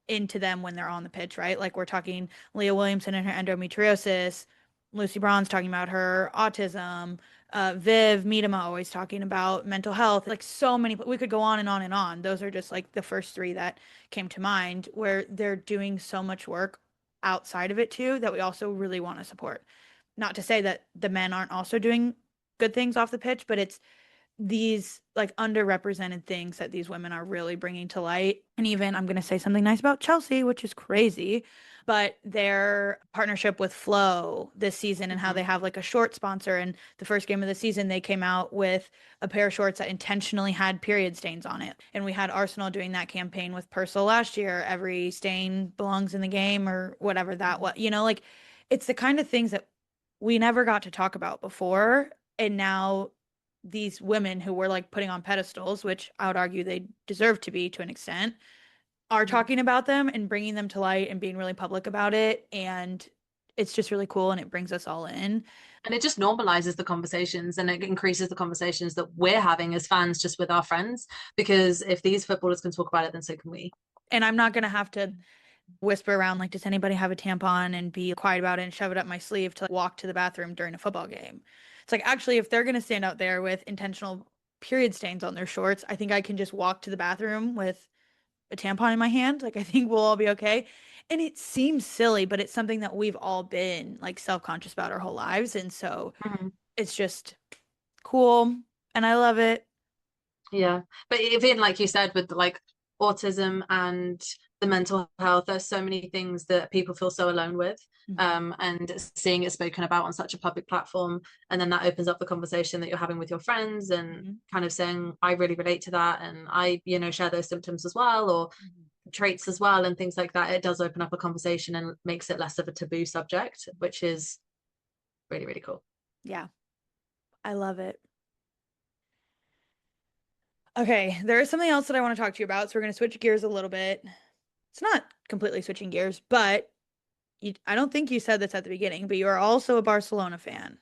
into them when they're on the pitch, right? Like we're talking Leah Williamson and her endometriosis, Lucy Braun's talking about her autism, Viv Miedema always talking about mental health. Like so many, we could go on and on and on. Those are just like the first three that came to mind where they're doing so much work outside of it too that we also really want to support. Not to say that the men aren't also doing good things off the pitch, but it's these like underrepresented things that these women are really bringing to light. And even I'm going to say something nice about Chelsea, which is crazy, but their partnership with Flow this season and how they Mm-hmm. have like a short sponsor. And the first game of the season, they came out with a pair of shorts that intentionally had period stains on it. And we had Arsenal doing that campaign with Purcell last year. Every stain belongs in the game or whatever that was. Like it's the kind of things that we never got to talk about before. And now these women who we're like putting on pedestals, which I would argue they deserve to be to an extent, are Mm-hmm. talking about them and bringing them to light and being really public about it. And it's just really cool and it brings us all in. And it just normalizes the conversations, and it increases the conversations that we're having as fans just with our friends. Because if these footballers can talk about it, then so can we. And I'm not going to have to whisper around like, does anybody have a tampon and be quiet about it and shove it up my sleeve to like, walk to the bathroom during a football game. It's like, actually, if they're going to stand out there with intentional period stains on their shorts, I think I can just walk to the bathroom with a tampon in my hand. Like I think we'll all be okay. And it seems silly, but it's something that we've all been like self-conscious about our whole lives. And so Mhm. it's just cool. And I love it. Yeah. But even like you said, with like autism and the mental health, there's so many things that people feel so alone with. Mhm. And seeing it spoken about on such a public platform, and then that opens up the conversation that you're having with your friends and Mhm. kind of saying, I really relate to that, and I, share those symptoms as well, or Mhm. traits as well, and things like that. It does open up a conversation and makes it less of a taboo subject, which is really, really cool. Yeah, I love it. Okay, there is something else that I want to talk to you about. So we're going to switch gears a little bit. It's not completely switching gears, but I don't think you said this at the beginning, but you are also a Barcelona fan.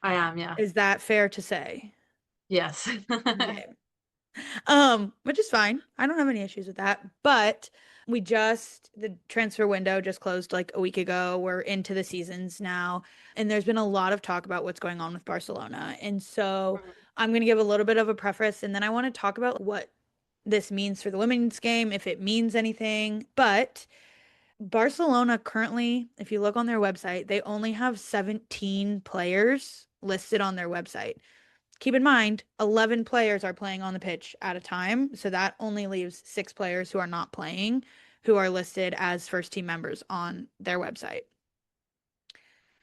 I am, yeah. Is that fair to say? Yes. Okay. Which is fine. I don't have any issues with that. But the transfer window just closed like a week ago. We're into the seasons now, and there's been a lot of talk about what's going on with Barcelona. And so I'm going to give a little bit of a preface, and then I want to talk about what this means for the women's game, if it means anything. But Barcelona currently, if you look on their website, they only have 17 players listed on their website. Keep in mind, 11 players are playing on the pitch at a time, so that only leaves 6 players who are not playing, who are listed as first team members on their website.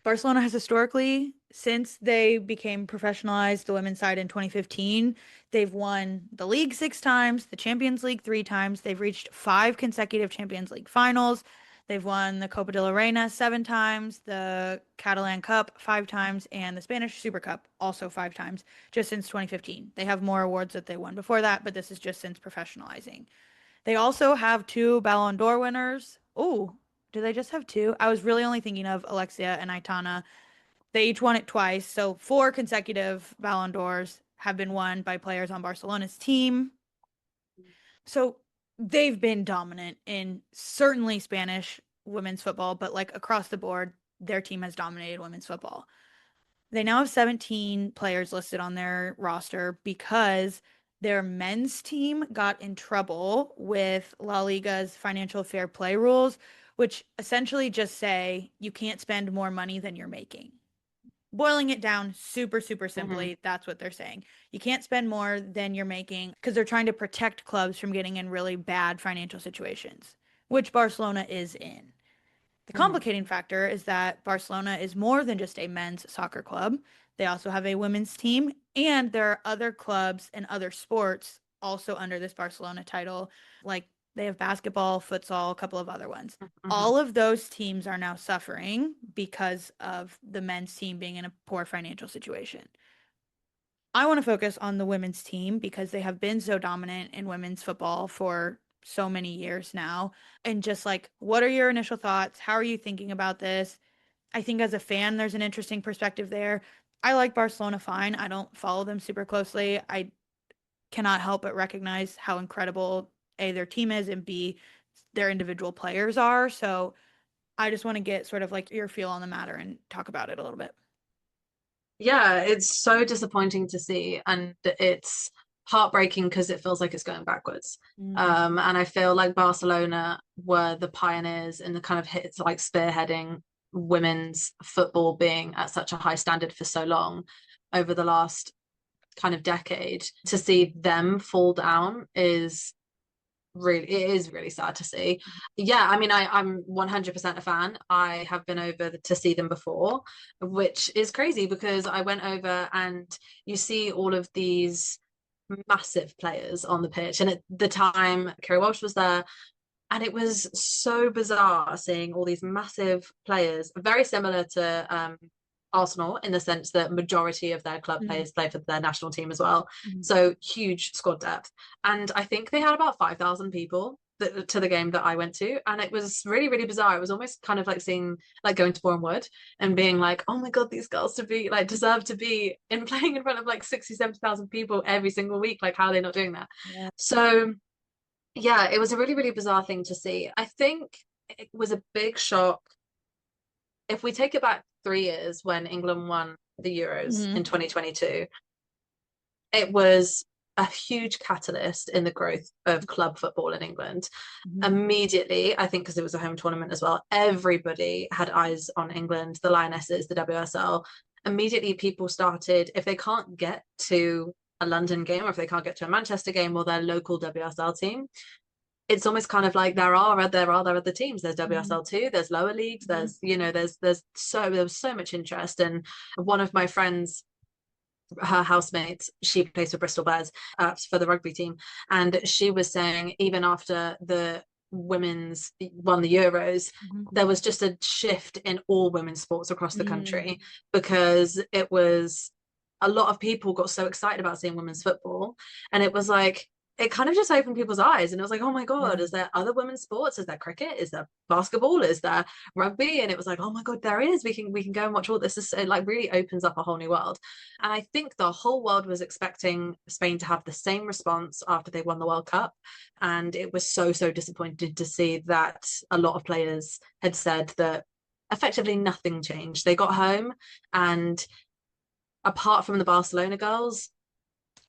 Barcelona has historically, since they became professionalized, the women's side in 2015, they've won the league 6 times, the Champions League 3 times. They've reached 5 consecutive Champions League finals. They've won the Copa de la Reina 7 times, the Catalan Cup 5 times, and the Spanish Super Cup also 5 times, just since 2015. They have more awards that they won before that, but this is just since professionalizing. They also have 2 Ballon d'Or winners. Oh, do they just have 2? I was really only thinking of Alexia and Aitana. They each won it twice, so 4 consecutive Ballon d'Ors have been won by players on Barcelona's team. So they've been dominant in certainly Spanish women's football, but like across the board, their team has dominated women's football. They now have 17 players listed on their roster because their men's team got in trouble with La Liga's financial fair play rules, which essentially just say you can't spend more money than you're making. Boiling it down super, super Mm-hmm. simply, that's what they're saying. You can't spend more than you're making because they're trying to protect clubs from getting in really bad financial situations, which Barcelona is in. The Mm-hmm. complicating factor is that Barcelona is more than just a men's soccer club. They also have a women's team, and there are other clubs and other sports also under this Barcelona title. Like they have basketball, futsal, a couple of other ones. Mm-hmm. All of those teams are now suffering because of the men's team being in a poor financial situation. I want to focus on the women's team because they have been so dominant in women's football for so many years now. And just like, what are your initial thoughts? How are you thinking about this? I think as a fan, there's an interesting perspective there. I like Barcelona fine. I don't follow them super closely. I cannot help but recognize how incredible A, their team is, and B, their individual players are. So I just want to get sort of like your feel on the matter and talk about it a little bit. Yeah, it's so disappointing to see, and it's heartbreaking because it feels like it's going backwards. Mm-hmm. And I feel like Barcelona were the pioneers in the kind of hits like spearheading women's football being at such a high standard for so long over the last kind of decade. To see them fall down is really, it is really sad to see. Yeah, I mean, I'm 100% a fan. I have been over to see them before, which is crazy because I went over and you see all of these massive players on the pitch, and at the time Kerry Walsh was there, and it was so bizarre seeing all these massive players, very similar to Arsenal in the sense that majority of their club Mm-hmm. players play for their national team as well. Mm-hmm. So huge squad depth. And I think they had about 5,000 people to the game that I went to. And it was really, really bizarre. It was almost kind of like seeing, like going to Boreham Wood and being like, oh my God, these girls to be like deserve to be in playing in front of like 60, 70,000 people every single week. Like, how are they not doing that? Yeah. So yeah, it was a really, really bizarre thing to see. I think it was a big shock. If we take it back 3 years when England won the Euros Mm-hmm. in 2022, it was a huge catalyst in the growth of club football in England. Mm-hmm. Immediately, I think because it was a home tournament as well, everybody had eyes on England, the Lionesses, the WSL. Immediately, people started, if they can't get to a London game or if they can't get to a Manchester game or their local WSL team, it's almost kind of like there are other teams. There's Mm-hmm. WSL2, there's lower leagues, Mm-hmm. there was so much interest. And one of my friends, her housemates, she plays for Bristol Bears for the rugby team, and she was saying even after the women's won the Euros, there was just a shift in all women's sports across the Mm-hmm. country because it was a lot of people got so excited about seeing women's football, and it was like it kind of just opened people's eyes, and it was like, oh my God, Yeah. is there other women's sports? Is there cricket? Is there basketball? Is there rugby? And it was like, oh my God, there is. We can go and watch all this. It like really opens up a whole new world. And I think the whole world was expecting Spain to have the same response after they won the World Cup. And it was so, so disappointed to see that a lot of players had said that effectively nothing changed. They got home, and apart from the Barcelona girls,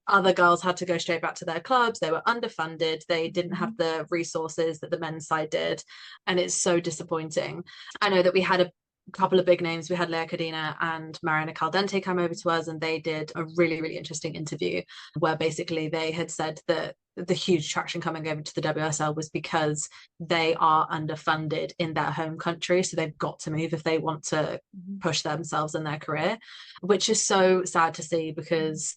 other girls had to go straight back to their clubs. They were underfunded. They didn't have the resources that the men's side did. And it's so disappointing. I know that we had a couple of big names. We had Leah Cadena and Mariana Caldente come over to us, and they did a really, really interesting interview where basically they had said that the huge traction coming over to the WSL was because they are underfunded in their home country. So they've got to move if they want to push themselves in their career, which is so sad to see because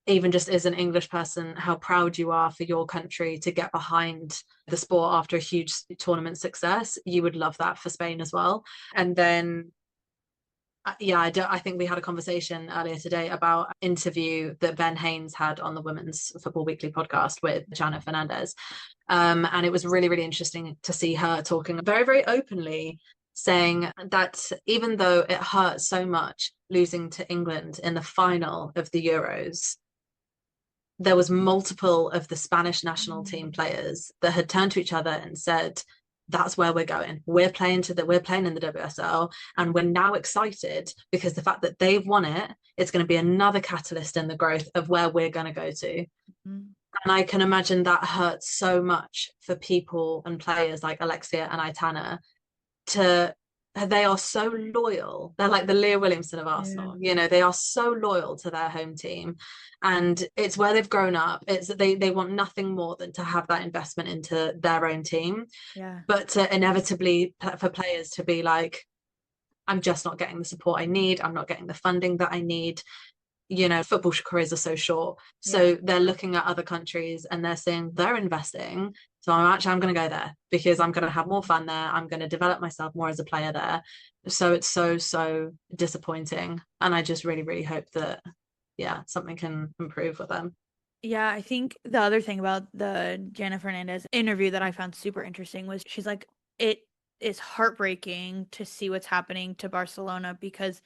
even just as an English person, how proud you are for your country to get behind the sport after a huge tournament success. You would love that for Spain as well. And then yeah, I think we had a conversation earlier today about an interview that Ben Haynes had on the Women's Football Weekly podcast with Janet Fernandez. And it was really, really interesting to see her talking very, very openly, saying that even though it hurt so much losing to England in the final of the Euros, there was multiple of the Spanish national team players that had turned to each other and said, that's where we're going. We're playing in the WSL, and we're now excited because the fact that they've won it, it's going to be another catalyst in the growth of where we're going to go to. And I can imagine that hurts so much for people and players like Alexia and Aitana to they are so loyal. They're like the Leah Williamson of Arsenal. You know, they are so loyal to their home team. And it's where they've grown up. It's they want nothing more than to have that investment into their own team. Yeah. But to inevitably for players to be like, I'm just not getting the support I need. I'm not getting the funding that I need. You know, football careers are so short. So they're looking at other countries and they're saying they're investing. So I'm going to go there because I'm going to have more fun there. I'm going to develop myself more as a player there. So it's so disappointing. And I just really, really hope that, yeah, something can improve with them. Yeah, I think the other thing about the Jana Fernandez interview that I found super interesting was she's like, it is heartbreaking to see what's happening to Barcelona because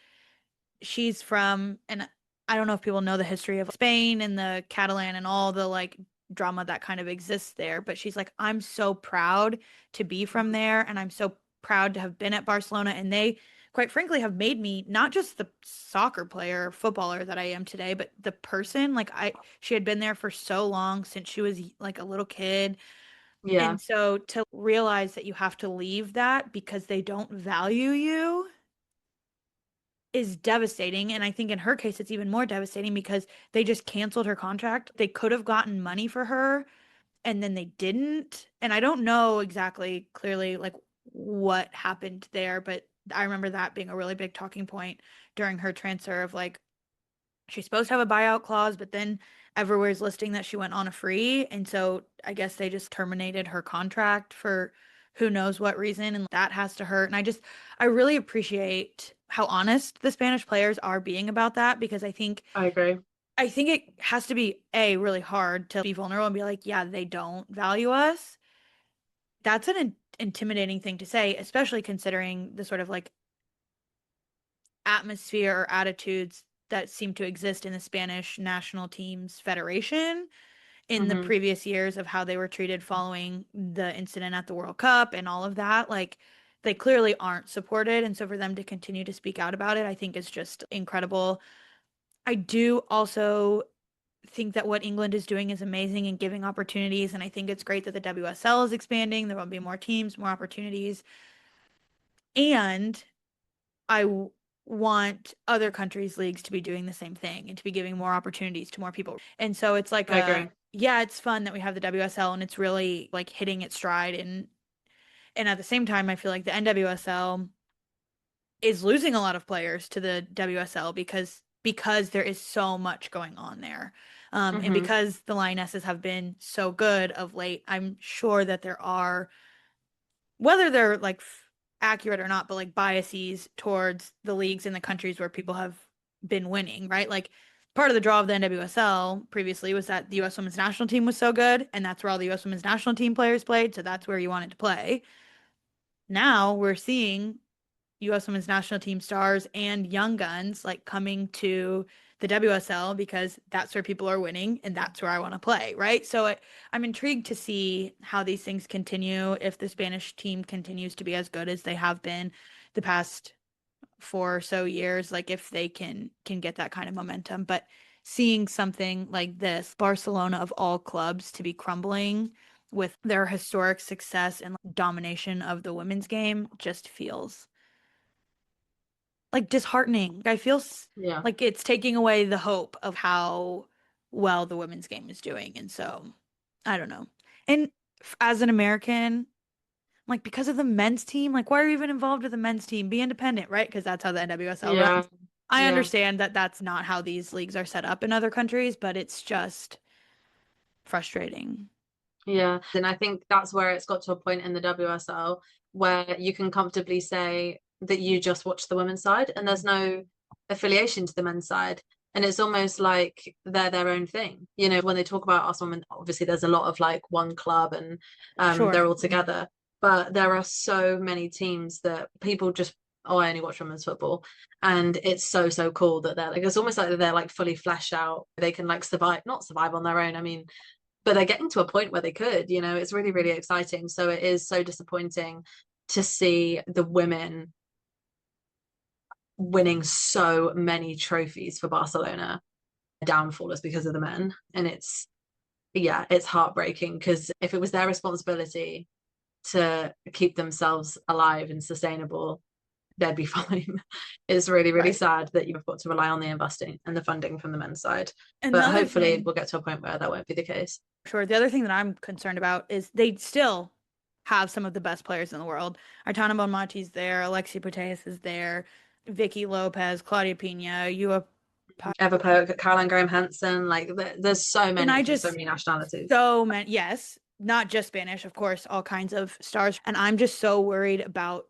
she's from, and I don't know if people know the history of Spain and the Catalan and all the like drama that kind of exists there, but she's like, I'm so proud to be from there and I'm so proud to have been at Barcelona, and they quite frankly have made me not just the soccer player, footballer that I am today, but the person. Like she had been there for so long since she was like a little kid. Yeah, And so to realize that you have to leave that because they don't value you is devastating. And I think in her case, it's even more devastating because they just canceled her contract. They could have gotten money for her and then they didn't. And I don't know exactly clearly like what happened there, but I remember that being a really big talking point during her transfer of like, she's supposed to have a buyout clause, but then everywhere's listing that she went on a free. And so I guess they just terminated her contract for who knows what reason. And that has to hurt. And I really appreciate how honest the Spanish players are being about that because I agree. I think it has to be really hard to be vulnerable and be like, yeah, they don't value us. That's an intimidating thing to say, especially considering the sort of like atmosphere or attitudes that seem to exist in the Spanish national team's federation in the Mm-hmm. previous years of how they were treated following the incident at the World Cup and all of that. Like they clearly aren't supported. And so for them to continue to speak out about it, I think is just incredible. I do also think that what England is doing is amazing and giving opportunities. And I think it's great that the WSL is expanding. There will be more teams, more opportunities. And I want other countries' leagues to be doing the same thing and to be giving more opportunities to more people. And so it's like I agree. yeah, it's fun that we have the WSL and it's really like hitting its stride, and at the same time I feel like the NWSL is losing a lot of players to the WSL because there is so much going on there. And Mm-hmm. because the Lionesses have been so good of late, I'm sure that there are, whether they're like accurate or not, but like biases towards the leagues in the countries where people have been winning, right? Like part of the draw of the NWSL previously was that the US women's national team was so good, and that's where all the US women's national team players played, so that's where you wanted to play. Now we're seeing US women's national team stars and young guns like coming to the WSL because that's where people are winning and that's where I want to play, right? So I'm intrigued to see how these things continue if the Spanish team continues to be as good as they have been the past 4 or so years, like if they can get that kind of momentum. But seeing something like this, Barcelona of all clubs to be crumbling with their historic success and domination of the women's game just feels like disheartening. I feel Yeah. like it's taking away the hope of how well the women's game is doing. And so I don't know. And as an American, like because of the men's team, like why are you even involved with the men's team? Be independent, right? Because that's how the NWSL Yeah. runs. I Yeah. understand that that's not how these leagues are set up in other countries, but it's just frustrating. Yeah. And I think that's where it's got to a point in the WSL where you can comfortably say that you just watch the women's side and there's no affiliation to the men's side. And it's almost like they're their own thing. You know, when they talk about us women, obviously there's a lot of like one club and they're Sure. all together. But there are so many teams that people just, oh, I only watch women's football. And it's so, so cool that they're like, it's almost like they're like fully fleshed out. They can like survive, not survive on their own. I mean, but they're getting to a point where they could, you know, it's really, really exciting. So it is so disappointing to see the women winning so many trophies for Barcelona. Downfall is because of the men. And it's, yeah, it's heartbreaking because if it was their responsibility to keep themselves alive and sustainable, they'd be fine. It's really, really Right. sad that you've got to rely on the investing and the funding from the men's side. And the But other hopefully thing, we'll get to a point where that won't be the case. sure, the other thing that I'm concerned about is they still have some of the best players in the world. Aitana Bonmati's there, Alexia Putellas is there, Vicky Lopez, Claudia Pina, Yua. Eva Poke, Caroline Graham Hansen, like there's so And many I from so just many nationalities. so many, yes, not just Spanish, of course, all kinds of stars. And I'm just so worried about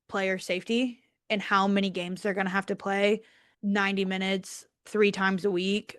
player safety and how many games they're going to have to play 90 minutes, 3 times a week,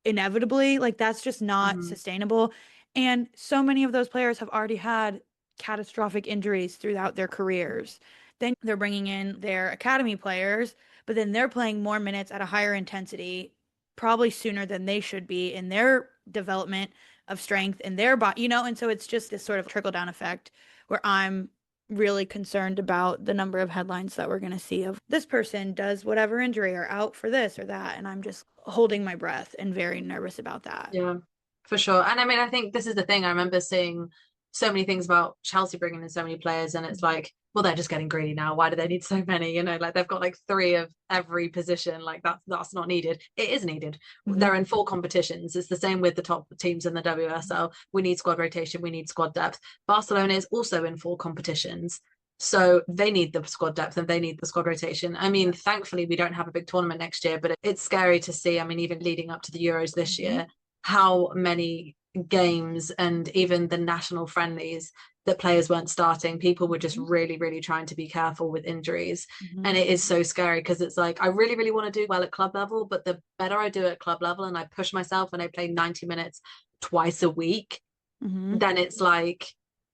inevitably. Like, that's just not Mhm. sustainable. And so many of those players have already had catastrophic injuries throughout their careers. Then they're bringing in their academy players, but then they're playing more minutes at a higher intensity, probably sooner than they should be in their development of strength in their body, and so it's just this sort of trickle down effect where I'm really concerned about the number of headlines that we're going to see of this person does whatever injury or out for this or that. And I'm just holding my breath and very nervous about that. Yeah, for sure. And I mean, I think this is the thing. I remember seeing so many things about Chelsea bringing in so many players, and it's like, well, they're just getting greedy now. Why do they need so many? You know, like they've got like three of every position. Like that's not needed. It is needed. Hmm. They're in four competitions. It's the same with the top teams in the WSL. We need squad rotation. We need squad depth. Barcelona is also in four competitions. So they need the squad depth and they need the squad rotation. I mean, Yeah. thankfully, we don't have a big tournament next year, but it's scary to see. I mean, even leading up to the Euros this Hmm. year, how many games and even the national friendlies that players weren't starting. People were just Hmm. really, really trying to be careful with injuries. Hmm. And it is so scary because it's like, I really, really want to do well at club level, but the better I do at club level and I push myself and I play 90 minutes twice a week, Hmm. then it's like,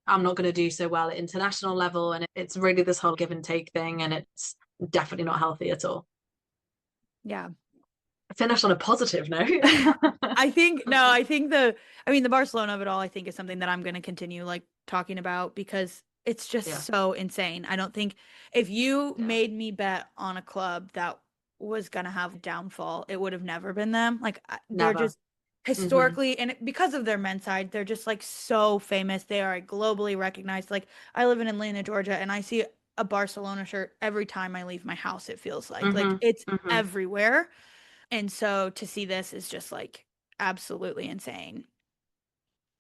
I'm not going to do so well at international level. And it's really this whole give and take thing. And it's definitely not healthy at all. Yeah. Finish on a positive note. I think no, I mean the Barcelona of it all I think is something that I'm going to continue like talking about because it's just Yeah. so insane. I don't think if you Yeah. made me bet on a club that was going to have downfall, it would have never been them. Like they're Never. just Hmm. historically and because of their men's side, they're just like so famous. They are globally recognized. Like I live in Atlanta, Georgia, and I see a Barcelona shirt every time I leave my house, it feels like Hmm. it's Hmm. everywhere. And so to see this is just like absolutely insane.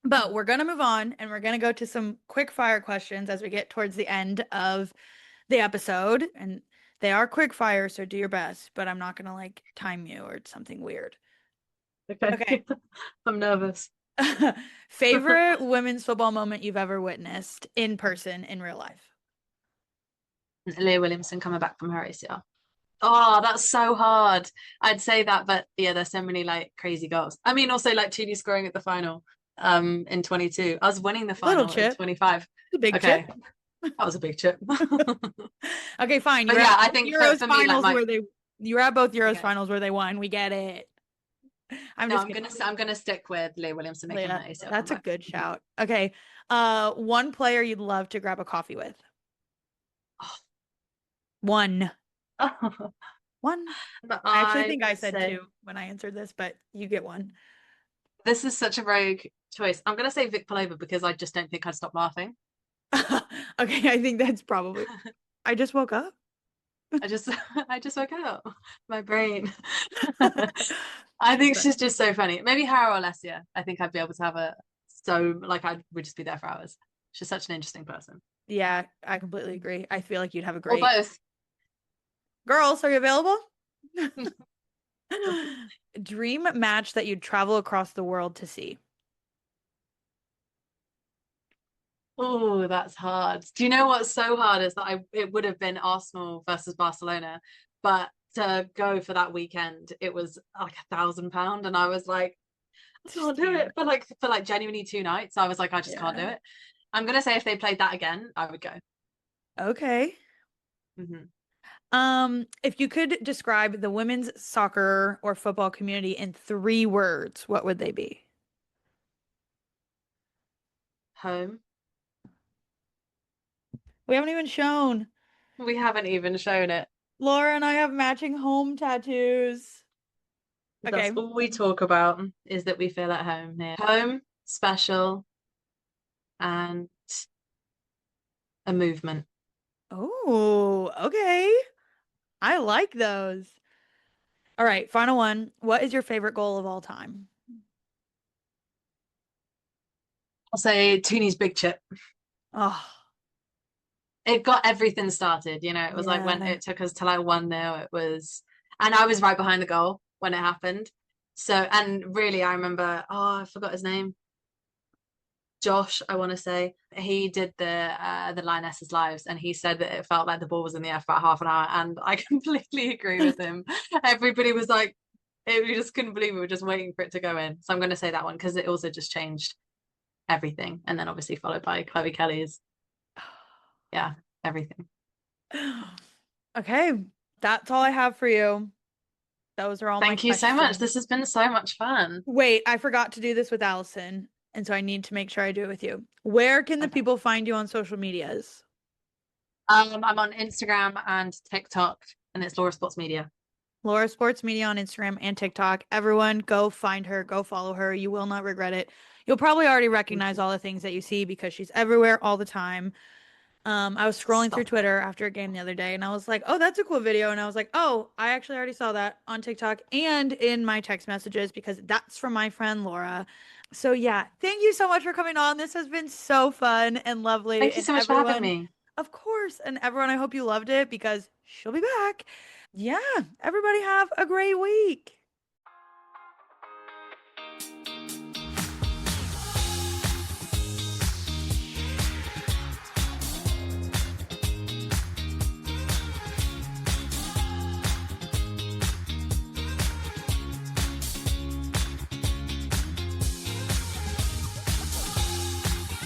But we're going to move on and we're going to go to some quick fire questions as we get towards the end of the episode. And they are quick fire, so do your best, but I'm not going to like time you or something weird. Okay. Okay. I'm nervous. Favorite women's football moment you've ever witnessed in person in real life? Leah Williamson coming back from her ACL. Oh, that's so hard. I'd say that, but yeah, there's so many like crazy goals. I mean, also like Tudor scoring at the final in 22. I was winning the Little final in chip, 25. the big chip. Okay, that was a big chip. Okay, fine. But You're at yeah, I both think Euros for me, like finals my where they you were at both Euros okay. finals where they won. We get it. I'm No, just kidding. I'm gonna stick with Leah Williamson making her Leah, ACL that's a comeback. good shout. Okay. One player you'd love to grab a coffee with. One. One. But I actually I think I would said say two when I answered this, but you get one. this is such a rogue choice. I'm gonna say Vic Palova because I just don't think I'd stop laughing. Okay, I think that's probably. I just woke up. I just I just woke up. My brain. I think she's just so funny. Maybe her or Alessia. I think I'd be able to have a so like I would just be there for hours. She's such an interesting person. Yeah, I completely agree. I feel like you'd have a Or great both. girls. Are you available? Dream match that you'd travel across the world to see. Oh, that's hard. Do you know what's so hard is that it would have been Arsenal versus Barcelona, but to go for that weekend, it was like £1,000, and I was like, I can't do Same. it for like genuinely 2 nights. I was like, I just can't do Yeah. it. I'm gonna say if they played that again, I would go. Okay. Hmm. If you could describe the women's soccer or football community in 3 words, what would they be? Home. We haven't even shown. We haven't even shown it. Laura and I have matching home tattoos. That's Okay. all we talk about is that we feel at home here. Home, special, and a movement. Oh, okay. I like those. All right, final one. What is your favorite goal of all time? I'll say Tooney's big chip. Oh, It got everything started, it was like when yeah. it took us to like 1-0, it was, and I was right behind the goal when it happened. So, and really, I remember, oh, I forgot his name. Josh, I want to say he did the Lionesses lives, and he said that it felt like the ball was in the air for about half an hour, and I completely agree with him. Everybody was like, we just couldn't believe we were just waiting for it to go in. So I'm going to say that one because it also just changed everything, and then obviously followed by Chloe Kelly's, yeah, everything. Okay, that's all I have for you. Those are all my Thank you so much. questions. This has been so much fun. Wait, I forgot to do this with Allison, and so I need to make sure I do it with you. Where can the Okay. people find you on social medias? I'm on Instagram and TikTok, and it's Laura Sports Media. Laura Sports Media on Instagram and TikTok. Everyone, go find her, go follow her. You will not regret it. You'll probably already Thank recognize you. all the things that you see because she's everywhere all the time. I was scrolling through Stop it. Twitter after a game the other day and I was like, oh, that's a cool video. And I was like, oh, I actually already saw that on TikTok and in my text messages because that's from my friend Laura. So, yeah, thank you so much for coming on. This has been so fun and lovely. Thank you And so much for having everyone, me. of course, and everyone, I hope you loved it because she'll be back. Yeah, everybody have a great week.